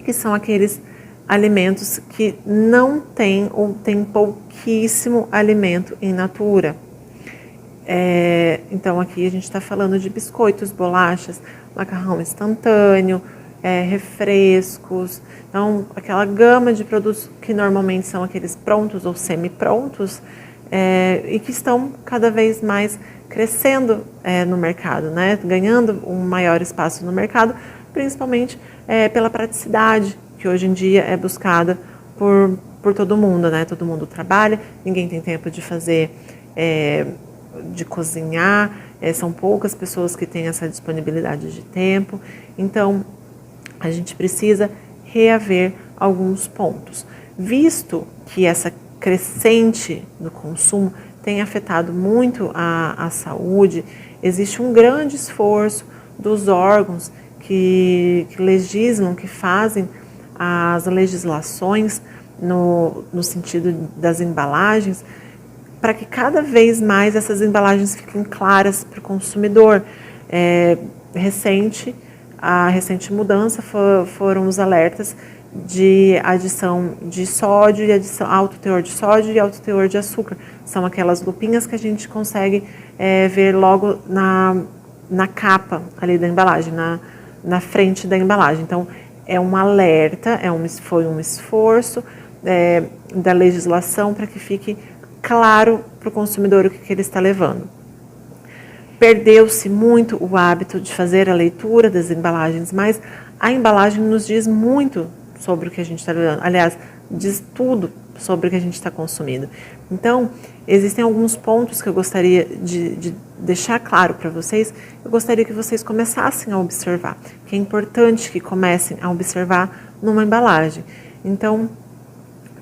que são aqueles alimentos que não tem ou tem pouquíssimo alimento in natura. Então aqui a gente está falando de biscoitos, bolachas, macarrão instantâneo, refrescos, então aquela gama de produtos que normalmente são aqueles prontos ou semi-prontos e que estão cada vez mais crescendo no mercado, né? Ganhando um maior espaço no mercado, principalmente pela praticidade que hoje em dia é buscada por todo mundo, né? Todo mundo trabalha, ninguém tem tempo de fazer, de cozinhar, são poucas pessoas que têm essa disponibilidade de tempo, então a gente precisa reaver alguns pontos. Visto que essa crescente do consumo tem afetado muito a saúde, existe um grande esforço dos órgãos que legislam, que fazem as legislações no sentido das embalagens, para que cada vez mais essas embalagens fiquem claras para o consumidor. A recente mudança foram os alertas de adição de sódio, alto teor de sódio e alto teor de açúcar. São aquelas lupinhas que a gente consegue ver logo na capa ali da embalagem, na frente da embalagem. Então, é um alerta, foi um esforço da legislação para que fique claro para o consumidor o que ele está levando. Perdeu-se muito o hábito de fazer a leitura das embalagens, mas a embalagem nos diz muito sobre o que a gente está levando. Aliás, diz tudo sobre o que a gente está consumindo. Então, existem alguns pontos que eu gostaria de deixar claro para vocês. Eu gostaria que vocês começassem a observar, que é importante que comecem a observar numa embalagem. Então,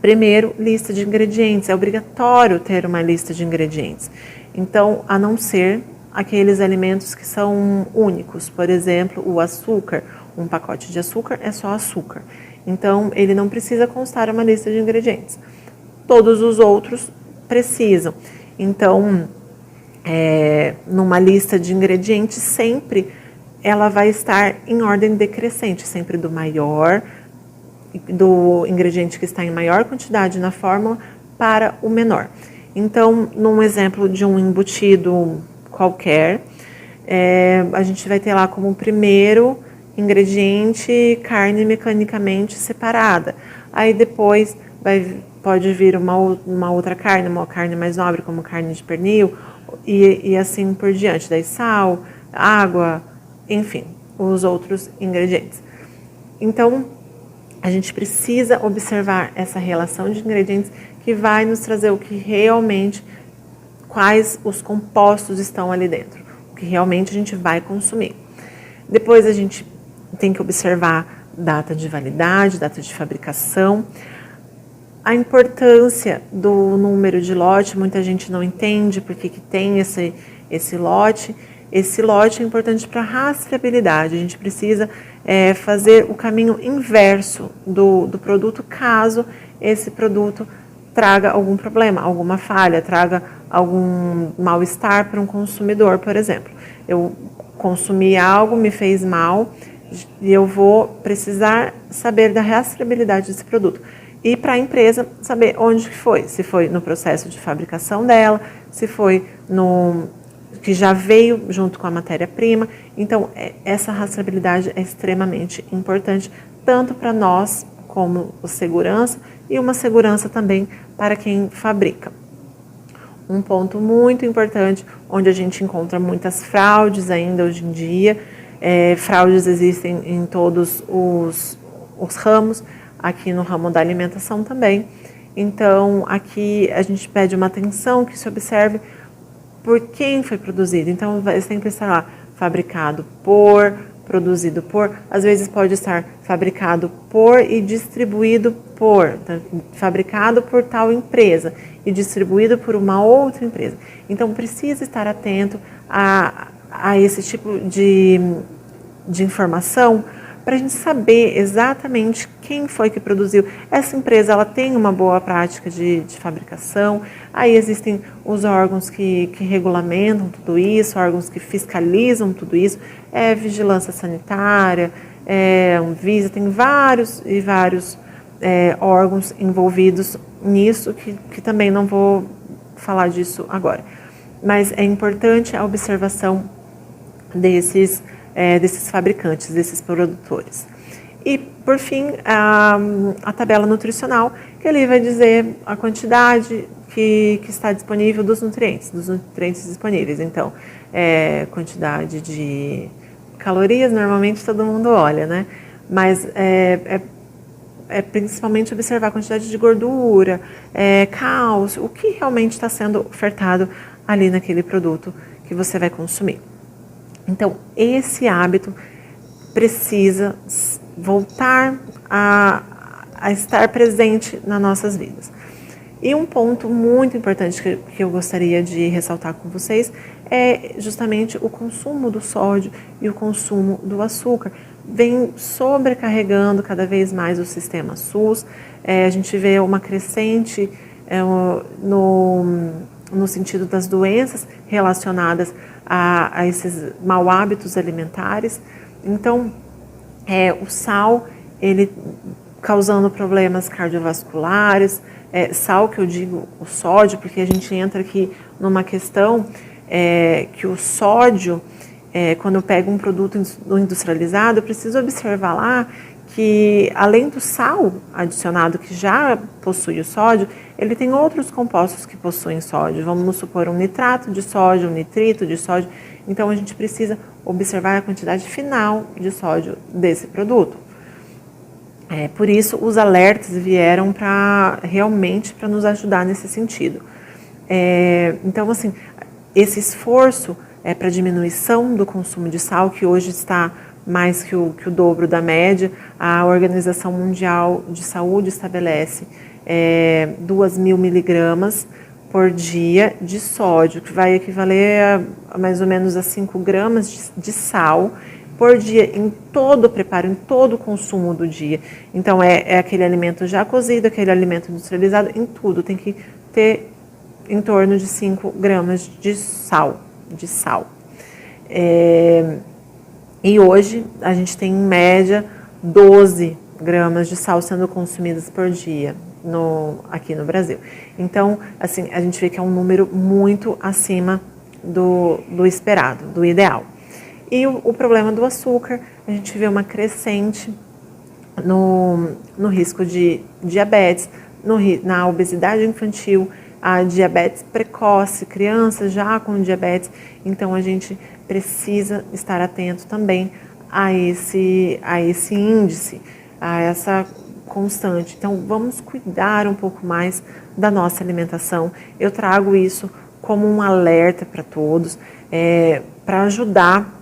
primeiro, lista de ingredientes. É obrigatório ter uma lista de ingredientes. Então, a não ser aqueles alimentos que são únicos. Por exemplo, o açúcar. Um pacote de açúcar é só açúcar. Então, ele não precisa constar uma lista de ingredientes. Todos os outros precisam. Então, numa lista de ingredientes, sempre ela vai estar em ordem decrescente, sempre do ingrediente que está em maior quantidade na fórmula para o menor. Então, num exemplo de um embutido qualquer, a gente vai ter lá como primeiro ingrediente carne mecanicamente separada. Aí depois pode vir uma outra carne, uma carne mais nobre, como carne de pernil, e assim por diante. Daí sal, água, enfim, os outros ingredientes. Então, a gente precisa observar essa relação de ingredientes que vai nos trazer quais os compostos estão ali dentro, o que realmente a gente vai consumir. Depois a gente tem que observar data de validade, data de fabricação, a importância do número de lote. Muita gente não entende porque que tem esse lote. Esse lote é importante para a rastreabilidade. A gente precisa fazer o caminho inverso do produto, caso esse produto traga algum problema, alguma falha, traga algum mal-estar para um consumidor, por exemplo. Eu consumi algo, me fez mal, e eu vou precisar saber da rastreabilidade desse produto. E para a empresa saber onde que foi, se foi no processo de fabricação dela, se foi que já veio junto com a matéria-prima. Então, essa rastreabilidade é extremamente importante, tanto para nós como segurança, e uma segurança também para quem fabrica. Um ponto muito importante, onde a gente encontra muitas fraudes ainda hoje em dia. Fraudes existem em todos os ramos, aqui no ramo da alimentação também. Então, aqui a gente pede uma atenção, que se observe por quem foi produzido. Então, vai sempre estar lá, fabricado por produzido por, às vezes pode estar fabricado por e distribuído por, fabricado por tal empresa e distribuído por uma outra empresa. Então precisa estar atento a esse tipo de informação para a gente saber exatamente quem foi que produziu. Essa empresa ela tem uma boa prática de fabricação, aí existem os órgãos que regulamentam tudo isso, órgãos que fiscalizam tudo isso, vigilância sanitária, Anvisa, tem vários órgãos envolvidos nisso, que também não vou falar disso agora. Mas é importante a observação desses fabricantes, desses produtores. E, por fim, a tabela nutricional, que ali vai dizer a quantidade que está disponível dos nutrientes disponíveis. Então, quantidade de calorias, normalmente todo mundo olha, né? Mas principalmente observar a quantidade de gordura, cálcio, o que realmente está sendo ofertado ali naquele produto que você vai consumir. Então, esse hábito precisa voltar a estar presente nas nossas vidas. E um ponto muito importante que eu gostaria de ressaltar com vocês é justamente o consumo do sódio e o consumo do açúcar. Vem sobrecarregando cada vez mais o sistema SUS. A gente vê uma crescente no sentido das doenças relacionadas a esses mau hábitos alimentares. Então, o sal, ele causando problemas cardiovasculares, sal que eu digo o sódio, porque a gente entra aqui numa questão que o sódio, quando eu pego um produto industrializado, eu preciso observar lá que, além do sal adicionado que já possui o sódio, ele tem outros compostos que possuem sódio. Vamos supor um nitrato de sódio, um nitrito de sódio. Então, a gente precisa observar a quantidade final de sódio desse produto. Por isso, os alertas vieram realmente para nos ajudar nesse sentido. Então, assim, esse esforço para diminuição do consumo de sal, que hoje está mais que o dobro da média, a Organização Mundial de Saúde estabelece 2.000 miligramas por dia de sódio, que vai equivaler a mais ou menos a 5 gramas de sal por dia em todo o preparo, em todo o consumo do dia. Então, é aquele alimento já cozido, aquele alimento industrializado, em tudo. Tem que ter em torno de 5 gramas de sal. E hoje, a gente tem, em média, 12 gramas de sal sendo consumidas por dia aqui no Brasil. Então, assim, a gente vê que é um número muito acima do esperado, do ideal. E o problema do açúcar, a gente vê uma crescente no risco de diabetes, na obesidade infantil, a diabetes precoce, crianças já com diabetes. Então, a gente precisa estar atento também a esse índice, a essa constante. Então, vamos cuidar um pouco mais da nossa alimentação. Eu trago isso como um alerta para todos, para ajudar,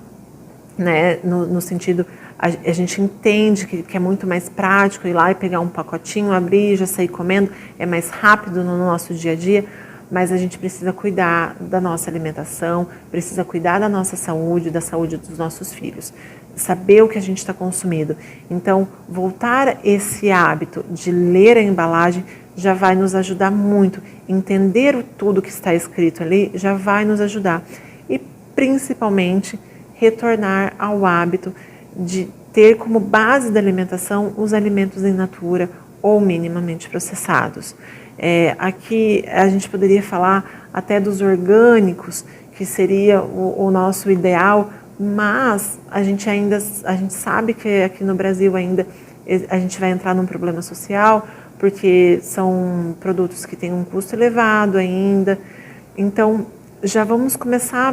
né, no sentido, a gente entende que é muito mais prático ir lá e pegar um pacotinho, abrir e já sair comendo, é mais rápido no nosso dia a dia, mas a gente precisa cuidar da nossa alimentação, precisa cuidar da nossa saúde, da saúde dos nossos filhos, saber o que a gente está consumindo. Então, voltar esse hábito de ler a embalagem já vai nos ajudar muito, entender tudo que está escrito ali já vai nos ajudar e, principalmente, retornar ao hábito de ter como base da alimentação os alimentos in natura ou minimamente processados. Aqui a gente poderia falar até dos orgânicos, que seria o nosso ideal, mas a gente sabe que aqui no Brasil ainda a gente vai entrar num problema social, porque são produtos que têm um custo elevado ainda. Então, já vamos começar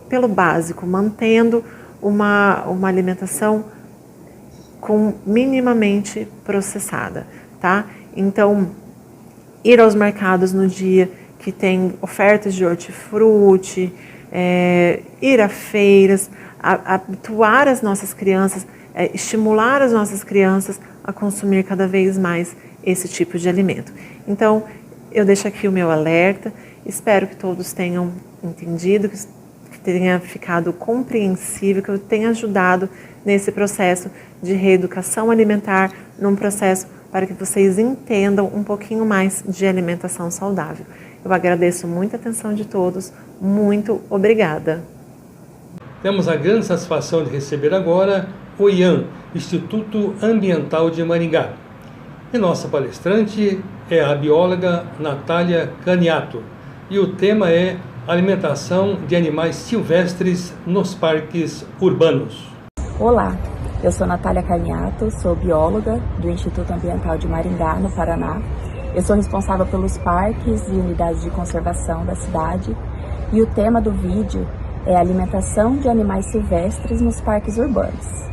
pelo básico, mantendo uma alimentação minimamente processada, tá? Então, ir aos mercados no dia que tem ofertas de hortifruti, ir a feiras, habituar as nossas crianças, estimular as nossas crianças a consumir cada vez mais esse tipo de alimento. Então, eu deixo aqui o meu alerta, espero que todos tenham entendido, que tenha ficado compreensível, que eu tenha ajudado nesse processo de reeducação alimentar, num processo para que vocês entendam um pouquinho mais de alimentação saudável. Eu agradeço muito a atenção de todos, muito obrigada. Temos a grande satisfação de receber agora o IAM, Instituto Ambiental de Maringá. E nossa palestrante é a bióloga Natália Caniato. E o tema é alimentação de animais silvestres nos parques urbanos. Olá, eu sou Natália Caniato, sou bióloga do Instituto Ambiental de Maringá, no Paraná. Eu sou responsável pelos parques e unidades de conservação da cidade. E o tema do vídeo é alimentação de animais silvestres nos parques urbanos.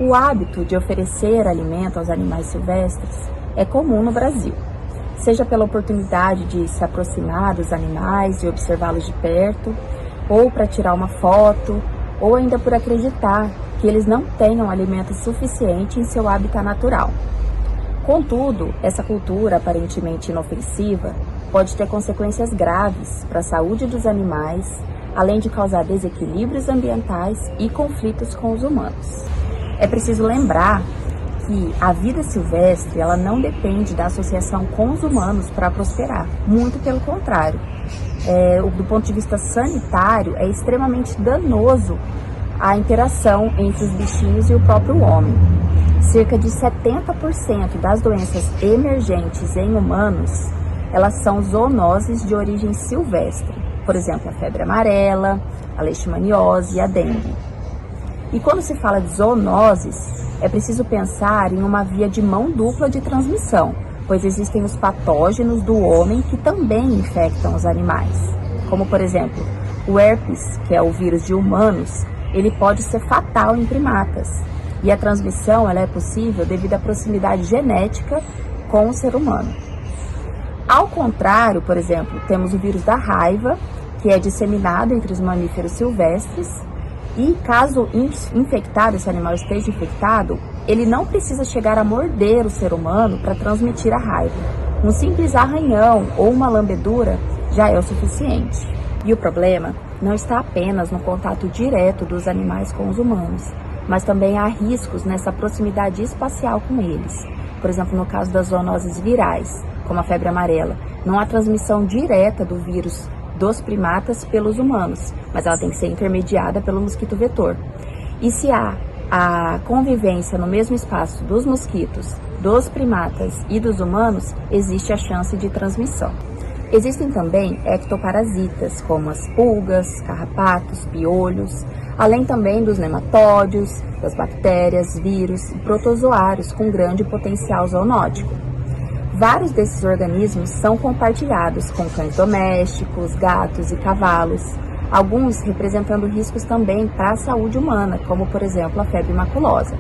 O hábito de oferecer alimento aos animais silvestres é comum no Brasil, seja pela oportunidade de se aproximar dos animais e observá-los de perto, ou para tirar uma foto, ou ainda por acreditar que eles não tenham alimento suficiente em seu habitat natural. Contudo, essa cultura aparentemente inofensiva pode ter consequências graves para a saúde dos animais, além de causar desequilíbrios ambientais e conflitos com os humanos. É preciso lembrar que a vida silvestre ela não depende da associação com os humanos para prosperar, muito pelo contrário. Do ponto de vista sanitário, é extremamente danoso a interação entre os bichinhos e o próprio homem. Cerca de 70% das doenças emergentes em humanos, elas são zoonoses de origem silvestre. Por exemplo, a febre amarela, a leishmaniose e a dengue. E quando se fala de zoonoses, é preciso pensar em uma via de mão dupla de transmissão, pois existem os patógenos do homem que também infectam os animais. Como, por exemplo, o herpes, que é o vírus de humanos, ele pode ser fatal em primatas. E a transmissão ela é possível devido à proximidade genética com o ser humano. Ao contrário, por exemplo, temos o vírus da raiva, que é disseminado entre os mamíferos silvestres, e caso infectado, esse animal esteja infectado, ele não precisa chegar a morder o ser humano para transmitir a raiva. Um simples arranhão ou uma lambedura já é o suficiente. E o problema não está apenas no contato direto dos animais com os humanos, mas também há riscos nessa proximidade espacial com eles. Por exemplo, no caso das zoonoses virais, como a febre amarela, não há transmissão direta do vírus dos primatas pelos humanos, mas ela tem que ser intermediada pelo mosquito vetor. E se há a convivência no mesmo espaço dos mosquitos, dos primatas e dos humanos, existe a chance de transmissão. Existem também ectoparasitas, como as pulgas, carrapatos, piolhos, além também dos nematódios, das bactérias, vírus e protozoários com grande potencial zoonótico. Vários desses organismos são compartilhados com cães domésticos, gatos e cavalos, alguns representando riscos também para a saúde humana, como por exemplo a febre maculosa.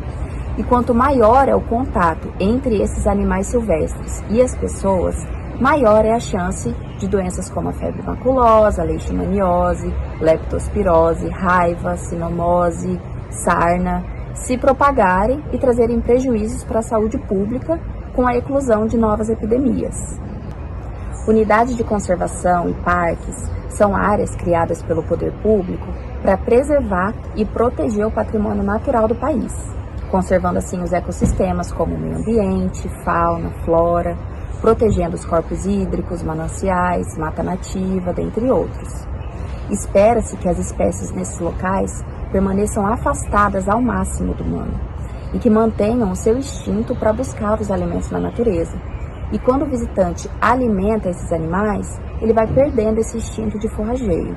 E quanto maior é o contato entre esses animais silvestres e as pessoas, maior é a chance de doenças como a febre maculosa, leishmaniose, leptospirose, raiva, sinomose, sarna, se propagarem e trazerem prejuízos para a saúde pública com a eclosão de novas epidemias. Unidades de conservação e parques são áreas criadas pelo poder público para preservar e proteger o patrimônio natural do país, conservando assim os ecossistemas como o meio ambiente, fauna, flora, protegendo os corpos hídricos, mananciais, mata nativa, dentre outros. Espera-se que as espécies nesses locais permaneçam afastadas ao máximo do humano e que mantenham o seu instinto para buscar os alimentos na natureza. E quando o visitante alimenta esses animais, ele vai perdendo esse instinto de forrageio.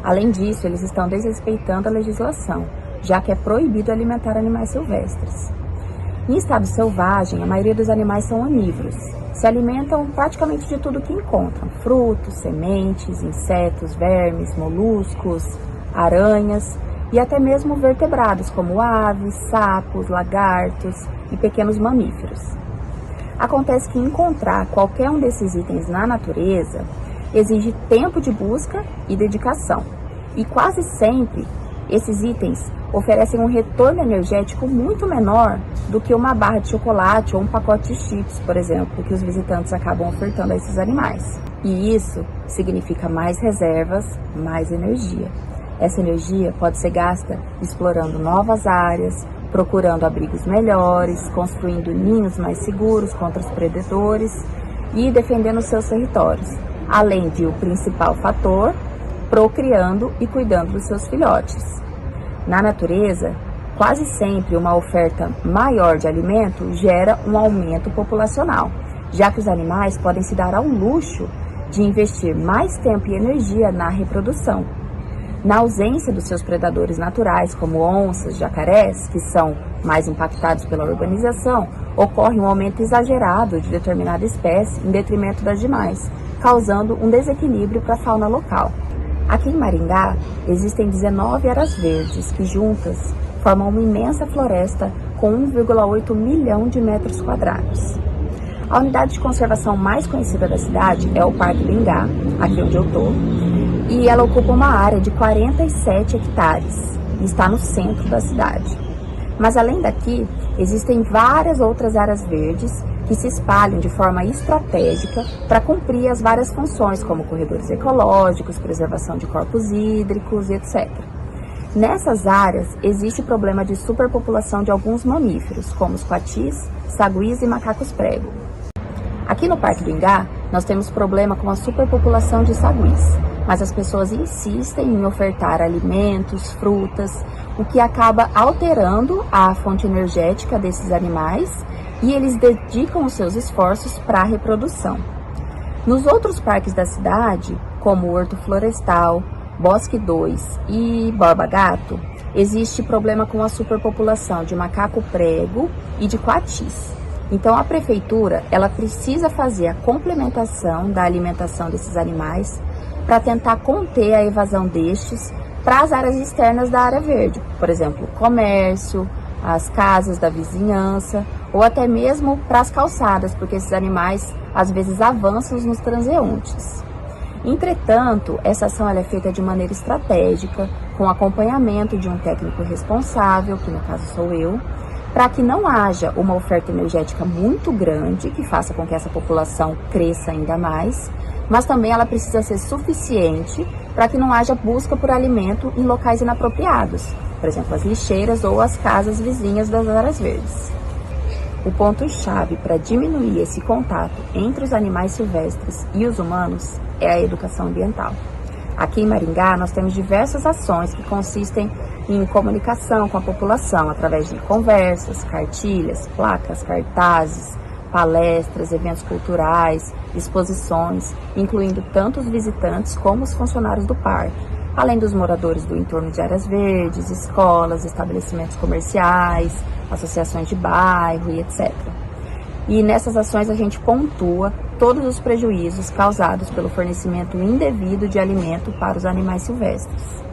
Além disso, eles estão desrespeitando a legislação, já que é proibido alimentar animais silvestres. Em estado selvagem, a maioria dos animais são onívoros. Se alimentam praticamente de tudo que encontram: frutos, sementes, insetos, vermes, moluscos, aranhas e até mesmo vertebrados como aves, sapos, lagartos e pequenos mamíferos. Acontece que encontrar qualquer um desses itens na natureza exige tempo de busca e dedicação. E quase sempre, esses itens oferecem um retorno energético muito menor do que uma barra de chocolate ou um pacote de chips, por exemplo, que os visitantes acabam ofertando a esses animais. E isso significa mais reservas, mais energia. Essa energia pode ser gasta explorando novas áreas, procurando abrigos melhores, construindo ninhos mais seguros contra os predadores e defendendo seus territórios, além de o principal fator, procriando e cuidando dos seus filhotes. Na natureza, quase sempre uma oferta maior de alimento gera um aumento populacional, já que os animais podem se dar ao luxo de investir mais tempo e energia na reprodução. Na ausência dos seus predadores naturais, como onças, jacarés, que são mais impactados pela urbanização, ocorre um aumento exagerado de determinada espécie em detrimento das demais, causando um desequilíbrio para a fauna local. Aqui em Maringá, existem 19 áreas verdes que juntas formam uma imensa floresta com 1,8 milhão de metros quadrados. A unidade de conservação mais conhecida da cidade é o Parque do Ingá, aqui onde eu estou, e ela ocupa uma área de 47 hectares e está no centro da cidade. Mas além daqui, existem várias outras áreas verdes que se espalham de forma estratégica para cumprir as várias funções, como corredores ecológicos, preservação de corpos hídricos, etc. Nessas áreas, existe problema de superpopulação de alguns mamíferos, como os coatis, saguis e macacos prego. Aqui no Parque do Ingá, nós temos problema com a superpopulação de saguis, mas as pessoas insistem em ofertar alimentos, frutas, o que acaba alterando a fonte energética desses animais e eles dedicam os seus esforços para a reprodução. Nos outros parques da cidade, como o Horto Florestal, Bosque 2 e Borba Gato, existe problema com a superpopulação de macaco prego e de coatis. Então a prefeitura ela precisa fazer a complementação da alimentação desses animais para tentar conter a evasão destes para as áreas externas da área verde, por exemplo, o comércio, as casas da vizinhança ou até mesmo para as calçadas, porque esses animais às vezes avançam nos transeuntes. Entretanto, essa ação ela é feita de maneira estratégica, com acompanhamento de um técnico responsável, que no caso sou eu, para que não haja uma oferta energética muito grande, que faça com que essa população cresça ainda mais, mas também ela precisa ser suficiente para que não haja busca por alimento em locais inapropriados, por exemplo, as lixeiras ou as casas vizinhas das áreas verdes. O ponto-chave para diminuir esse contato entre os animais silvestres e os humanos é a educação ambiental. Aqui em Maringá, nós temos diversas ações que consistem em comunicação com a população, através de conversas, cartilhas, placas, cartazes, palestras, eventos culturais, exposições, incluindo tanto os visitantes como os funcionários do parque, além dos moradores do entorno de áreas verdes, escolas, estabelecimentos comerciais, associações de bairro e etc. E nessas ações a gente pontua todos os prejuízos causados pelo fornecimento indevido de alimento para os animais silvestres.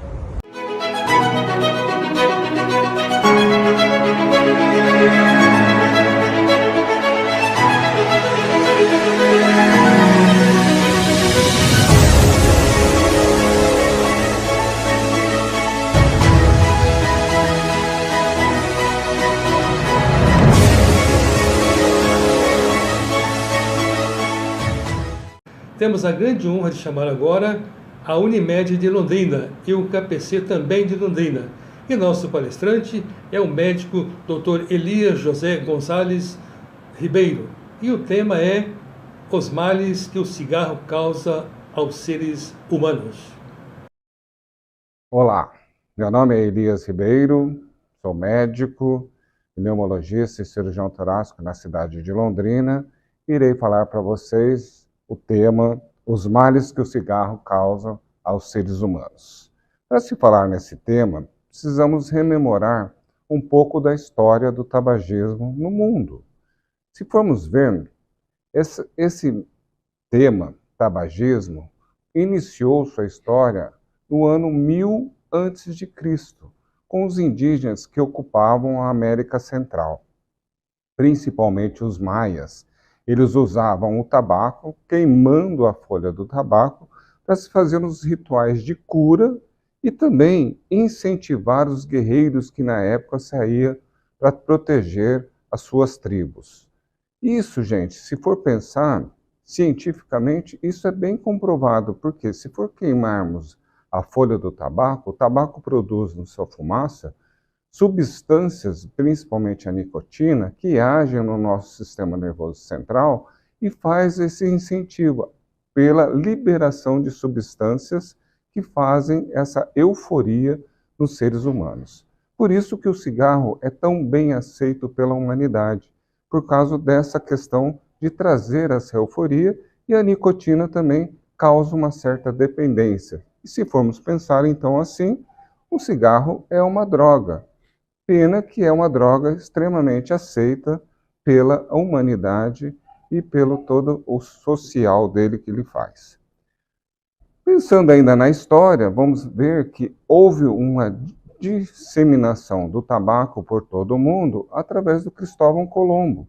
Temos a grande honra de chamar agora a Unimed de Londrina e o KPC também de Londrina. E nosso palestrante é o médico Dr. Elias José Gonçalves Ribeiro. E o tema é os males que o cigarro causa aos seres humanos. Olá, meu nome é Elias Ribeiro, sou médico, pneumologista e cirurgião torácico na cidade de Londrina. Irei falar para vocês o tema, os males que o cigarro causa aos seres humanos. Para se falar nesse tema, precisamos rememorar um pouco da história do tabagismo no mundo. Se formos ver, esse tema, tabagismo, iniciou sua história no ano 1000 a.C., com os indígenas que ocupavam a América Central, principalmente os maias. Eles usavam o tabaco, queimando a folha do tabaco, para se fazer os rituais de cura e também incentivar os guerreiros que na época saíam para proteger as suas tribos. Isso, gente, se for pensar cientificamente, isso é bem comprovado, porque se for queimarmos a folha do tabaco, o tabaco produz na sua fumaça substâncias, principalmente a nicotina, que agem no nosso sistema nervoso central e faz esse incentivo pela liberação de substâncias que fazem essa euforia nos seres humanos. Por isso que o cigarro é tão bem aceito pela humanidade, por causa dessa questão de trazer essa euforia, e a nicotina também causa uma certa dependência. E se formos pensar então assim, o cigarro é uma droga. Pena que é uma droga extremamente aceita pela humanidade e pelo todo o social dele que ele faz. Pensando ainda na história, vamos ver que houve uma disseminação do tabaco por todo o mundo através do Cristóvão Colombo,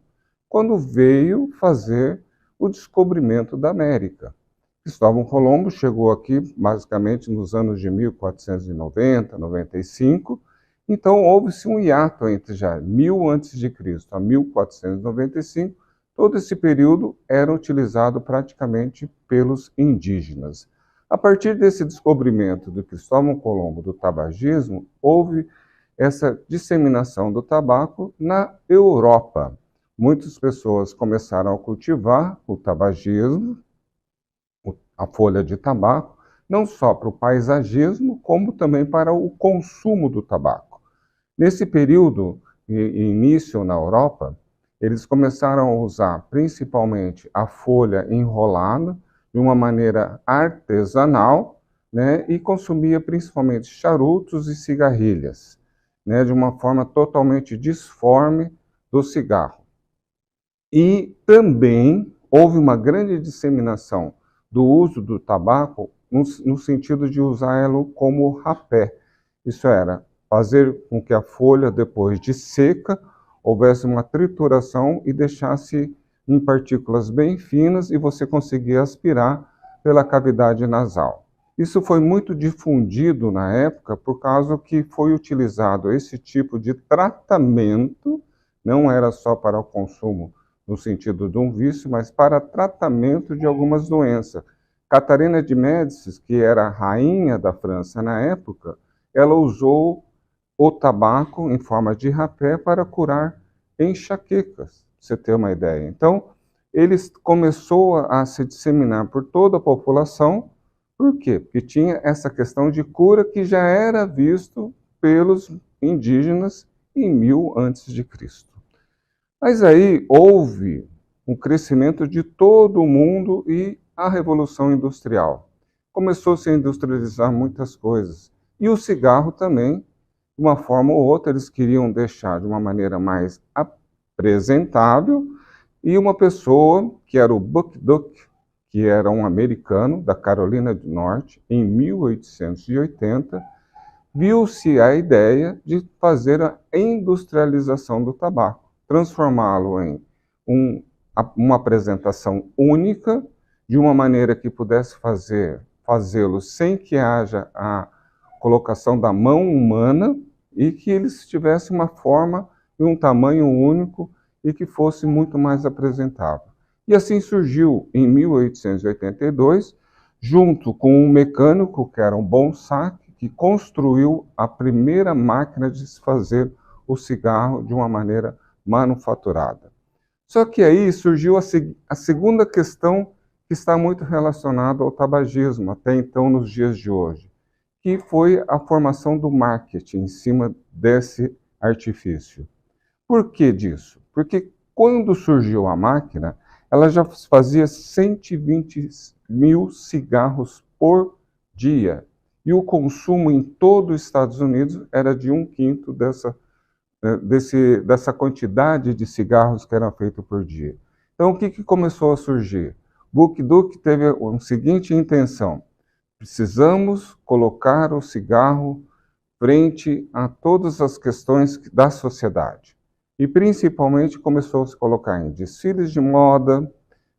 quando veio fazer o descobrimento da América. Cristóvão Colombo chegou aqui basicamente nos anos de 1490, 95, então houve-se um hiato entre já 1000 a.C. a 1495, todo esse período era utilizado praticamente pelos indígenas. A partir desse descobrimento do Cristóvão Colombo do tabagismo, houve essa disseminação do tabaco na Europa. Muitas pessoas começaram a cultivar o tabagismo, a folha de tabaco, não só para o paisagismo, como também para o consumo do tabaco. Nesse período, início na Europa, eles começaram a usar principalmente a folha enrolada, de uma maneira artesanal, né, e consumia principalmente charutos e cigarrilhas, né, de uma forma totalmente disforme do cigarro. E também houve uma grande disseminação do uso do tabaco no sentido de usá-lo como rapé. Isso era fazer com que a folha, depois de seca, houvesse uma trituração e deixasse em partículas bem finas e você conseguia aspirar pela cavidade nasal. Isso foi muito difundido na época por causa que foi utilizado esse tipo de tratamento, não era só para o consumo no sentido de um vício, mas para tratamento de algumas doenças. Catarina de Médicis, que era a rainha da França na época, ela usou o tabaco em forma de rapé para curar enxaquecas, para você ter uma ideia. Então, ele começou a se disseminar por toda a população. Por quê? Porque tinha essa questão de cura que já era visto pelos indígenas em 1000 a.C. Mas aí houve um crescimento de todo o mundo e a Revolução Industrial. Começou-se a industrializar muitas coisas. E o cigarro também, de uma forma ou outra, eles queriam deixar de uma maneira mais apresentável, e uma pessoa, que era o Buck Duck, que era um americano da Carolina do Norte, em 1880, viu-se a ideia de fazer a industrialização do tabaco, transformá-lo em uma apresentação única, de uma maneira que pudesse fazê-lo sem que haja a colocação da mão humana e que eles tivessem uma forma e um tamanho único e que fosse muito mais apresentável. E assim surgiu, em 1882, junto com um mecânico, que era um Bonsac, que construiu a primeira máquina de se fazer o cigarro de uma maneira manufaturada. Só que aí surgiu a segunda questão que está muito relacionada ao tabagismo, até então nos dias de hoje, que foi a formação do marketing em cima desse artifício. Por que disso? Porque quando surgiu a máquina, ela já fazia 120 mil cigarros por dia. E o consumo em todo os Estados Unidos era de 1/5 dessa quantidade de cigarros que eram feitos por dia. Então, o que começou a surgir? Buck Duck teve a seguinte intenção: precisamos colocar o cigarro frente a todas as questões da sociedade. E principalmente começou a se colocar em desfiles de moda,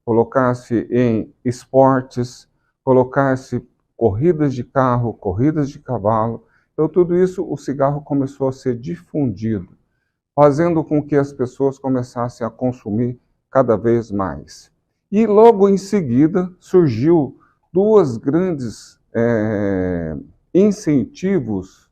colocar-se em esportes, colocar-se corridas de carro, corridas de cavalo. Então, tudo isso, o cigarro começou a ser difundido, fazendo com que as pessoas começassem a consumir cada vez mais. E logo em seguida surgiu duas grandes incentivos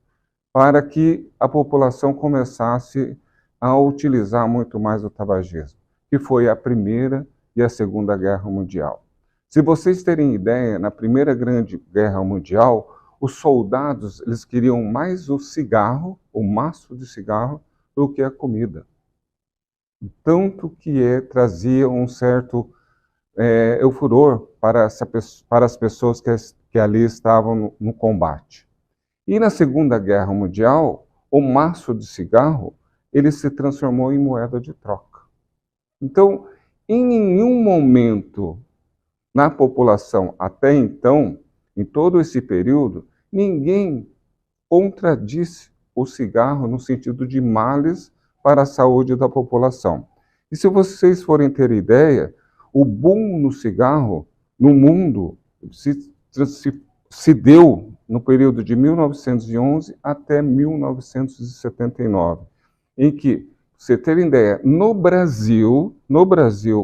para que a população começasse a utilizar muito mais o tabagismo, que foi a Primeira e a Segunda Guerra Mundial. Se vocês terem ideia, na Primeira Grande Guerra Mundial, os soldados eles queriam mais o cigarro, o maço de cigarro, do que a comida. Tanto que trazia um certo furor para as pessoas que ali estavam no combate. E na Segunda Guerra Mundial, o maço de cigarro ele se transformou em moeda de troca. Então, em nenhum momento na população até então, em todo esse período, ninguém contradisse o cigarro no sentido de males para a saúde da população. E se vocês forem ter ideia, o boom no cigarro no mundo se deu no período de 1911 até 1979, em que, você ter ideia, no Brasil,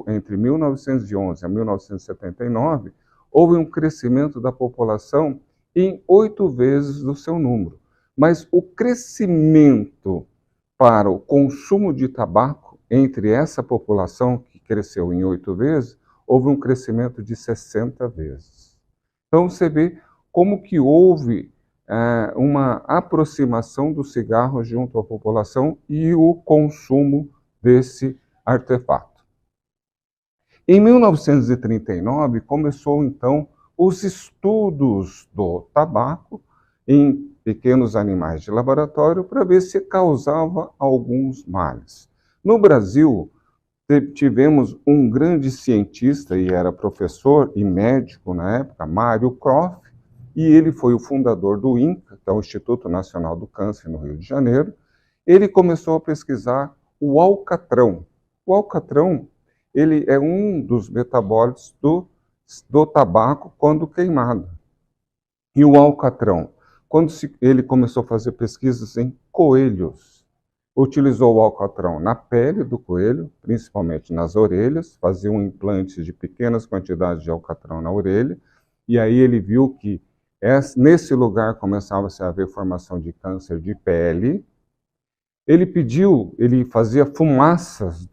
entre 1911 a 1979, houve um crescimento da população em 8 vezes do seu número. Mas o crescimento para o consumo de tabaco entre essa população, que cresceu em 8 vezes, houve um crescimento de 60 vezes. Então você vê como que houve uma aproximação do cigarro junto à população e o consumo desse artefato. Em 1939, começou então os estudos do tabaco em pequenos animais de laboratório para ver se causava alguns males. No Brasil, tivemos um grande cientista, e era professor e médico na época, Mário Kroff, e ele foi o fundador do INCA, que é o Instituto Nacional do Câncer, no Rio de Janeiro. Ele começou a pesquisar o alcatrão. O alcatrão, ele é um dos metabólitos do tabaco quando queimado. E o alcatrão, quando ele começou a fazer pesquisas em coelhos, utilizou o alcatrão na pele do coelho, principalmente nas orelhas, fazia um implante de pequenas quantidades de alcatrão na orelha, e aí ele viu que nesse lugar começava-se a haver formação de câncer de pele. Ele fazia fumaças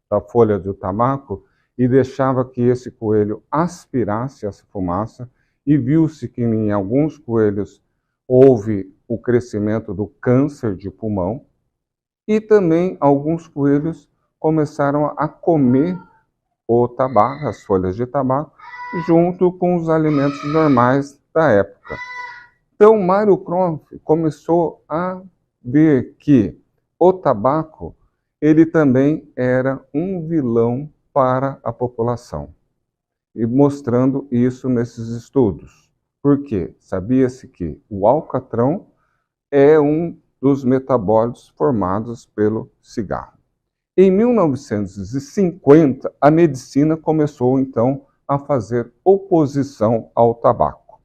da folha do tabaco e deixava que esse coelho aspirasse essa fumaça, e viu-se que em alguns coelhos houve o crescimento do câncer de pulmão, e também alguns coelhos começaram a comer o tabaco, as folhas de tabaco, junto com os alimentos normais da época. Então, Mário Kroff começou a ver que o tabaco, ele também era um vilão para a população, e mostrando isso nesses estudos. Por quê? Sabia-se que o alcatrão é um dos metabólitos formados pelo cigarro. Em 1950, a medicina começou, então, a fazer oposição ao tabaco,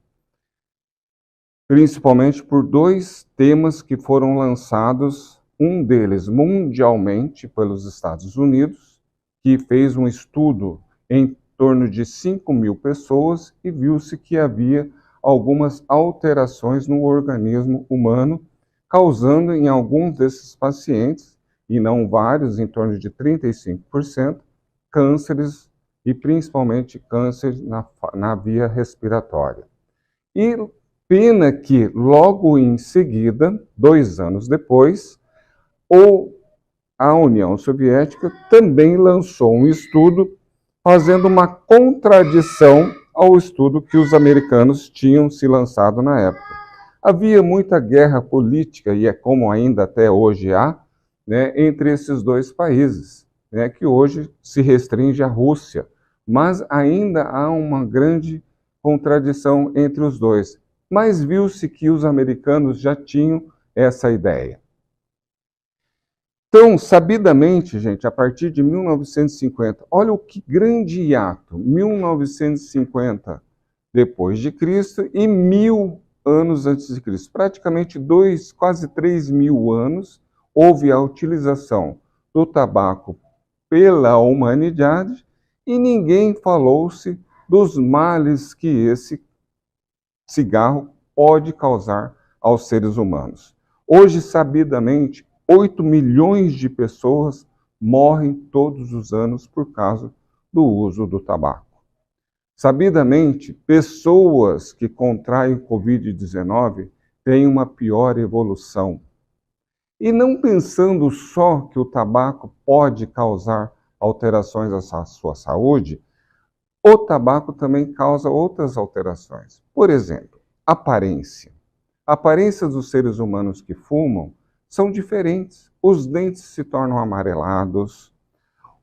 principalmente por 2 temas que foram lançados, um deles mundialmente pelos Estados Unidos, que fez um estudo em torno de 5.000 pessoas e viu-se que havia algumas alterações no organismo humano, causando em alguns desses pacientes, e não vários, em torno de 35%, cânceres, e principalmente câncer na via respiratória. E pena que, logo em seguida, 2 anos depois, a União Soviética também lançou um estudo fazendo uma contradição ao estudo que os americanos tinham se lançado na época. Havia muita guerra política, e é como ainda até hoje há, né, entre esses 2 países, né, que hoje se restringe à Rússia, mas ainda há uma grande contradição entre os 2. Mas viu-se que os americanos já tinham essa ideia. Então, sabidamente, gente, a partir de 1950, olha o que grande hiato, 1950 depois de Cristo e 1000 anos antes de Cristo. Praticamente quase 3.000 anos, houve a utilização do tabaco pela humanidade e ninguém falou-se dos males que esse cigarro pode causar aos seres humanos. Hoje, sabidamente, 8 milhões de pessoas morrem todos os anos por causa do uso do tabaco. Sabidamente, pessoas que contraem o Covid-19 têm uma pior evolução. E não pensando só que o tabaco pode causar alterações à sua saúde, o tabaco também causa outras alterações. Por exemplo, aparência. A aparência dos seres humanos que fumam são diferentes. Os dentes se tornam amarelados,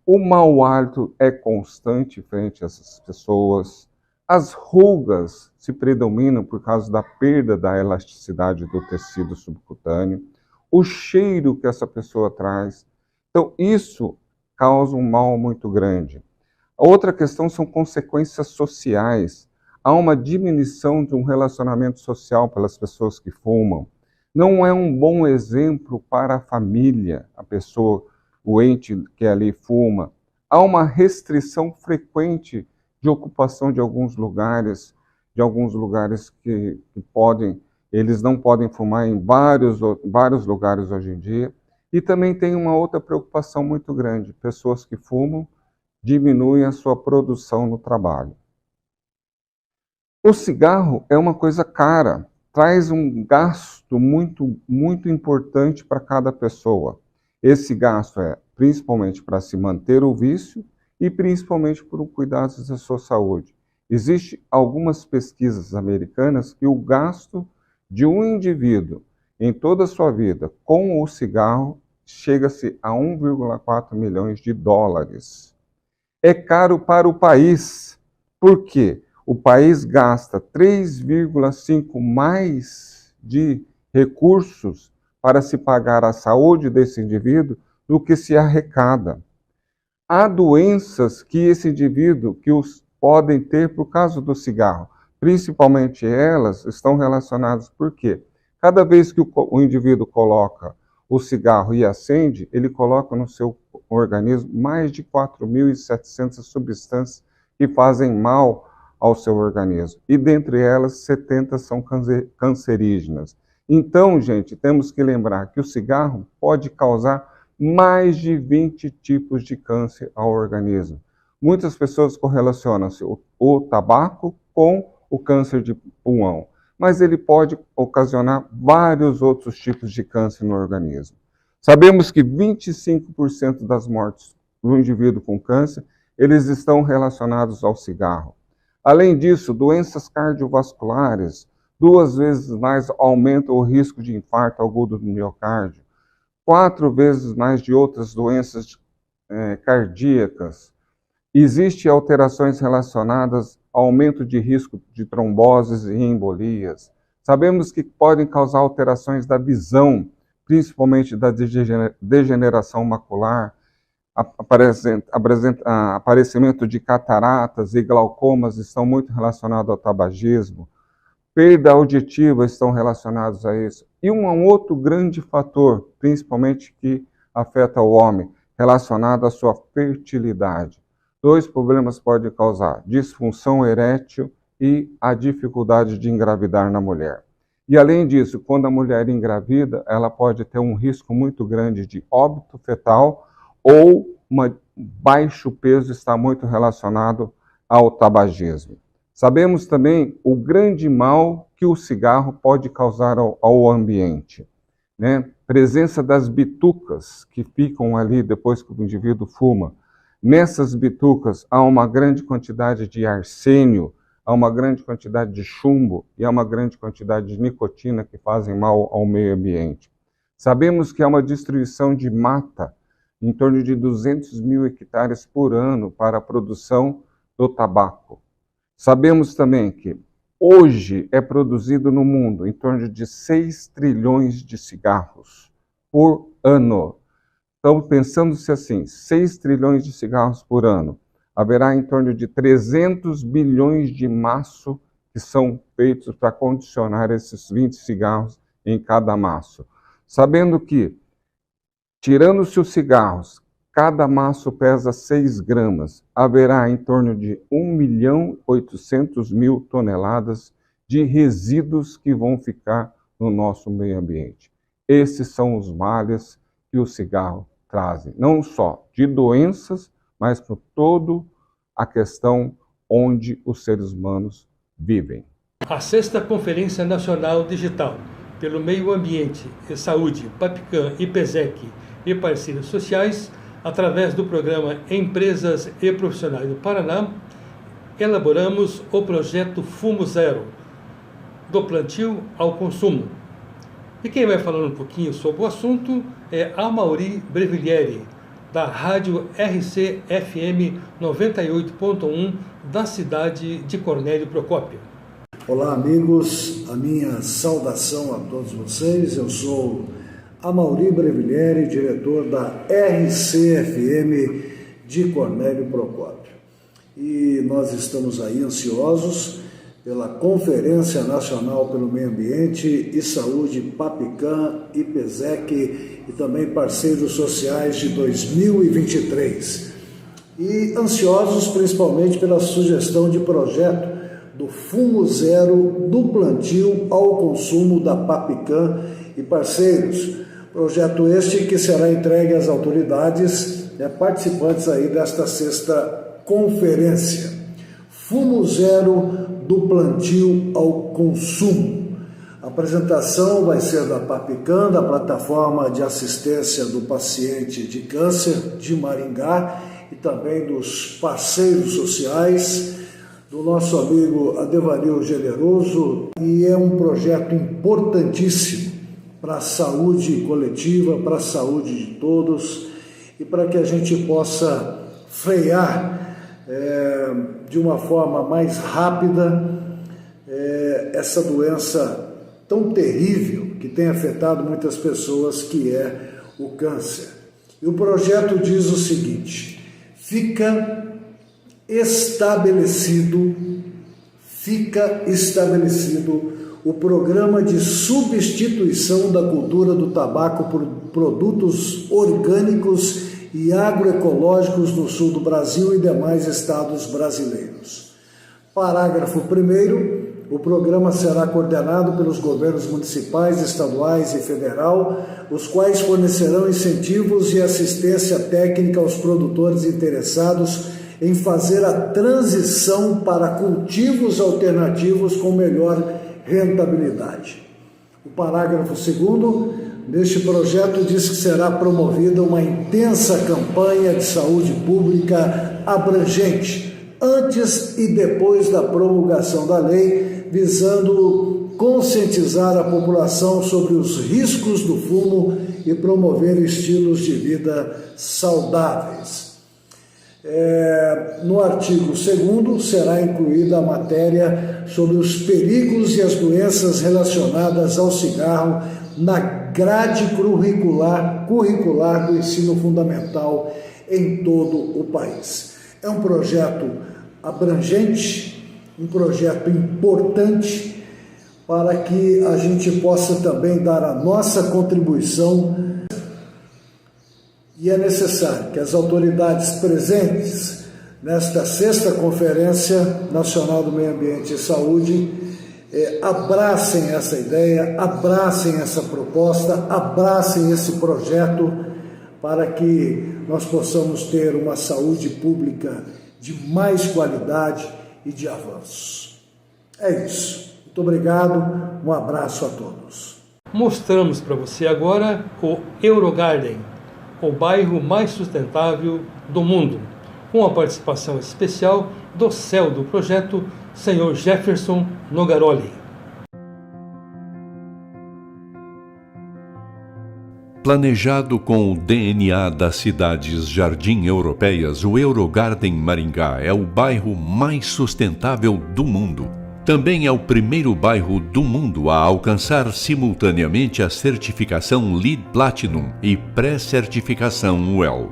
o mau hálito é constante frente a essas pessoas, as rugas se predominam por causa da perda da elasticidade do tecido subcutâneo, o cheiro que essa pessoa traz. Então, isso causa um mal muito grande. A outra questão são consequências sociais. Há uma diminuição de um relacionamento social pelas pessoas que fumam. Não é um bom exemplo para a família, a pessoa, o ente que ali fuma. Há uma restrição frequente de ocupação de alguns lugares que eles não podem fumar em vários lugares hoje em dia. E também tem uma outra preocupação muito grande. Pessoas que fumam diminuem a sua produção no trabalho. O cigarro é uma coisa cara, traz um gasto muito importante para cada pessoa. Esse gasto é principalmente para se manter o vício e principalmente por cuidados da sua saúde. Existem algumas pesquisas americanas que o gasto de um indivíduo em toda a sua vida com o cigarro chega-se a 1,4 milhões de dólares. É caro para o país. Por quê? O país gasta 3,5 mais de recursos para se pagar a saúde desse indivíduo do que se arrecada. Há doenças que esse indivíduo os podem ter por causa do cigarro. Principalmente elas estão relacionadas por quê? Cada vez que o indivíduo coloca o cigarro e acende, ele coloca no seu organismo mais de 4.700 substâncias que fazem mal ao seu organismo. E dentre elas, 70 são cancerígenas. Então, gente, temos que lembrar que o cigarro pode causar mais de 20 tipos de câncer ao organismo. Muitas pessoas correlacionam-se o tabaco com o câncer de pulmão, mas ele pode ocasionar vários outros tipos de câncer no organismo. Sabemos que 25% das mortes do indivíduo com câncer, eles estão relacionados ao cigarro. Além disso, doenças cardiovasculares, 2 vezes mais aumenta o risco de infarto agudo do miocárdio, 4 vezes mais de outras doenças cardíacas. Existem alterações relacionadas ao aumento de risco de tromboses e embolias. Sabemos que podem causar alterações da visão, principalmente da degeneração macular, aparecimento de cataratas e glaucomas estão muito relacionados ao tabagismo. Perda auditiva estão relacionados a isso. E um outro grande fator, principalmente que afeta o homem, relacionado à sua fertilidade. 2 problemas podem causar: disfunção erétil e a dificuldade de engravidar na mulher. E além disso, quando a mulher engravida, ela pode ter um risco muito grande de óbito fetal ou baixo peso está muito relacionado ao tabagismo. Sabemos também o grande mal que o cigarro pode causar ao ambiente, né? Presença das bitucas que ficam ali depois que o indivíduo fuma. Nessas bitucas há uma grande quantidade de arsênio, há uma grande quantidade de chumbo e há uma grande quantidade de nicotina que fazem mal ao meio ambiente. Sabemos que há uma destruição de mata, em torno de 200 mil hectares por ano para a produção do tabaco. Sabemos também que hoje é produzido no mundo em torno de 6 trilhões de cigarros por ano. Então, pensando-se assim, 6 trilhões de cigarros por ano, haverá em torno de 300 bilhões de maço que são feitos para condicionar esses 20 cigarros em cada maço. Sabendo que, tirando-se os cigarros, cada maço pesa 6 gramas, haverá em torno de 1.800.000 toneladas de resíduos que vão ficar no nosso meio ambiente. Esses são os males que o cigarro trazem, não só de doenças, mas por toda a questão onde os seres humanos vivem. A 6ª Conferência Nacional Digital pelo Meio Ambiente e Saúde, PAPICAM, IPESEC e parceiros sociais, através do programa Empresas e Profissionais do Paraná, elaboramos o projeto Fumo Zero, do plantio ao consumo. E quem vai falando um pouquinho sobre o assunto é Amaury Breviglieri, da Rádio RC-FM 98.1 da cidade de Cornélio Procópio. Olá, amigos, a minha saudação a todos vocês. Eu sou Amaury Breviglieri, diretor da RC-FM de Cornélio Procópio. E nós estamos aí ansiosos pela Conferência Nacional pelo Meio Ambiente e Saúde, PAPICAM, IPESEC e também parceiros sociais de 2023. E ansiosos principalmente pela sugestão de projeto do Fumo Zero do plantio ao consumo da PAPICAM e parceiros. Projeto este que será entregue às autoridades participantes aí desta 6ª conferência. Fumo Zero do plantio ao consumo. A apresentação vai ser da PAPICAM, da Plataforma de Assistência do Paciente de Câncer de Maringá, e também dos parceiros sociais, do nosso amigo Adevanil Generoso, e é um projeto importantíssimo para a saúde coletiva, para a saúde de todos, e para que a gente possa frear de uma forma mais rápida essa doença tão terrível que tem afetado muitas pessoas, que é o câncer. E o projeto diz o seguinte: fica estabelecido o programa de substituição da cultura do tabaco por produtos orgânicos e agroecológicos no sul do Brasil e demais estados brasileiros. Parágrafo 1º. O programa será coordenado pelos governos municipais, estaduais e federal, os quais fornecerão incentivos e assistência técnica aos produtores interessados em fazer a transição para cultivos alternativos com melhor rentabilidade. O parágrafo 2º, neste projeto, diz que será promovida uma intensa campanha de saúde pública abrangente, antes e depois da promulgação da lei, visando conscientizar a população sobre os riscos do fumo e promover estilos de vida saudáveis. No artigo 2º será incluída a matéria sobre os perigos e as doenças relacionadas ao cigarro na grade curricular do ensino fundamental em todo o país. É um projeto abrangente, um projeto importante para que a gente possa também dar a nossa contribuição, e é necessário que as autoridades presentes nesta 6ª Conferência Nacional do Meio Ambiente e Saúde abracem essa ideia, abracem essa proposta, abracem esse projeto, para que nós possamos ter uma saúde pública de mais qualidade e de avanços. É isso. Muito obrigado, um abraço a todos. Mostramos para você agora o Eurogarden, o bairro mais sustentável do mundo, com a participação especial do CEO do projeto, Sr. Jefferson Nogaroli. Planejado com o DNA das cidades jardim europeias, o Eurogarden Maringá é o bairro mais sustentável do mundo. Também é o primeiro bairro do mundo a alcançar simultaneamente a certificação LEED Platinum e pré-certificação WELL.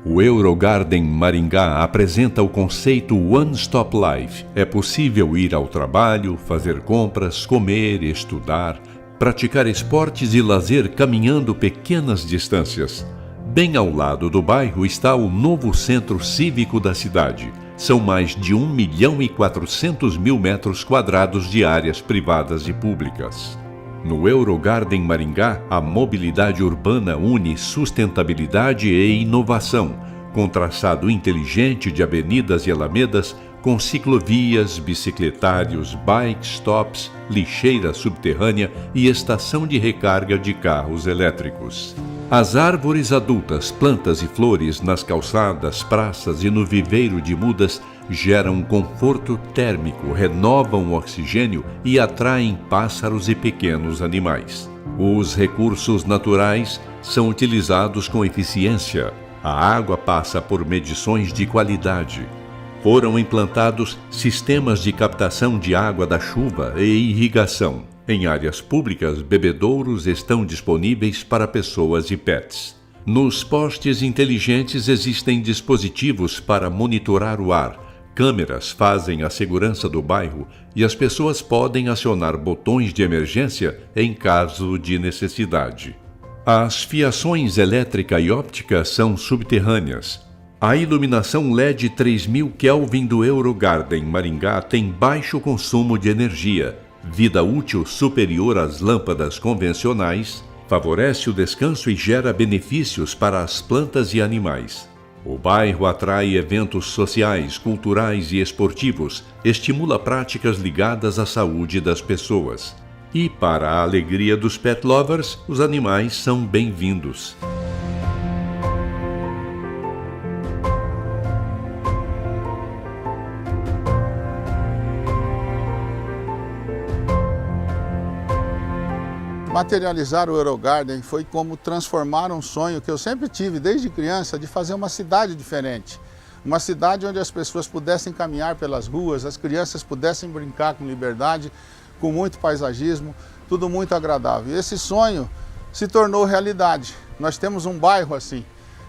O Eurogarden Maringá apresenta o conceito One Stop Life. É possível ir ao trabalho, fazer compras, comer, estudar, praticar esportes e lazer caminhando pequenas distâncias. Bem ao lado do bairro está o novo centro cívico da cidade. São mais de 1.400.000 metros quadrados de áreas privadas e públicas. No Eurogarden Maringá, a mobilidade urbana une sustentabilidade e inovação, com traçado inteligente de avenidas e alamedas, com ciclovias, bicicletários, bike stops, lixeira subterrânea e estação de recarga de carros elétricos. As árvores adultas, plantas e flores nas calçadas, praças e no viveiro de mudas geram conforto térmico, renovam o oxigênio e atraem pássaros e pequenos animais. Os recursos naturais são utilizados com eficiência. A água passa por medições de qualidade. Foram implantados sistemas de captação de água da chuva e irrigação. Em áreas públicas, bebedouros estão disponíveis para pessoas e pets. Nos postes inteligentes existem dispositivos para monitorar o ar. Câmeras fazem a segurança do bairro e as pessoas podem acionar botões de emergência em caso de necessidade. As fiações elétrica e óptica são subterrâneas. A iluminação LED 3000 Kelvin do Eurogarden Maringá tem baixo consumo de energia, vida útil superior às lâmpadas convencionais, favorece o descanso e gera benefícios para as plantas e animais. O bairro atrai eventos sociais, culturais e esportivos, estimula práticas ligadas à saúde das pessoas. E, para a alegria dos pet lovers, os animais são bem-vindos. Materializar o Eurogarden foi como transformar um sonho que eu sempre tive desde criança de fazer uma cidade diferente. Uma cidade onde as pessoas pudessem caminhar pelas ruas, as crianças pudessem brincar com liberdade, com muito paisagismo, tudo muito agradável. E esse sonho se tornou realidade. Nós temos um bairro assim.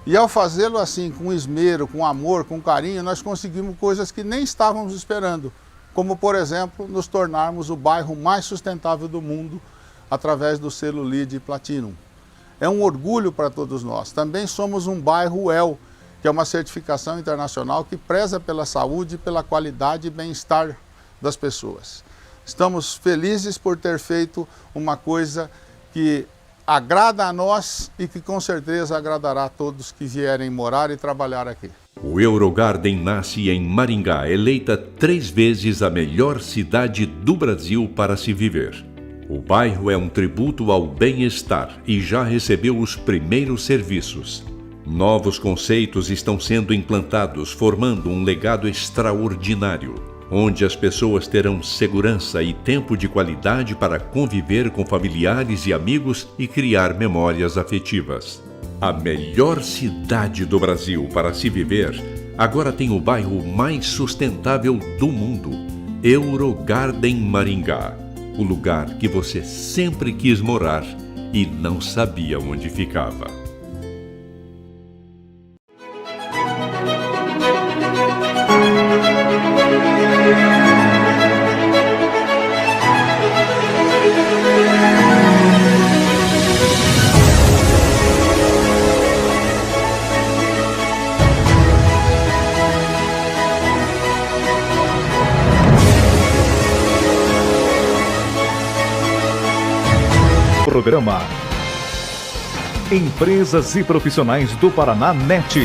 E ao fazê-lo assim, com esmero, com amor, com carinho, nós conseguimos coisas que nem estávamos esperando. Como, por exemplo, nos tornarmos o bairro mais sustentável do mundo, através do selo LEED Platinum. É um orgulho para todos nós. Também somos um bairro WELL, que é uma certificação internacional que preza pela saúde, pela qualidade e bem-estar das pessoas. Estamos felizes por ter feito uma coisa que agrada a nós e que com certeza agradará a todos que vierem morar e trabalhar aqui. O Eurogarden nasce em Maringá, eleita 3 vezes a melhor cidade do Brasil para se viver. O bairro é um tributo ao bem-estar e já recebeu os primeiros serviços. Novos conceitos estão sendo implantados, formando um legado extraordinário, onde as pessoas terão segurança e tempo de qualidade para conviver com familiares e amigos e criar memórias afetivas. A melhor cidade do Brasil para se viver agora tem o bairro mais sustentável do mundo, Eurogarden Maringá. O lugar que você sempre quis morar e não sabia onde ficava. Programa Empresas e Profissionais do Paraná NET.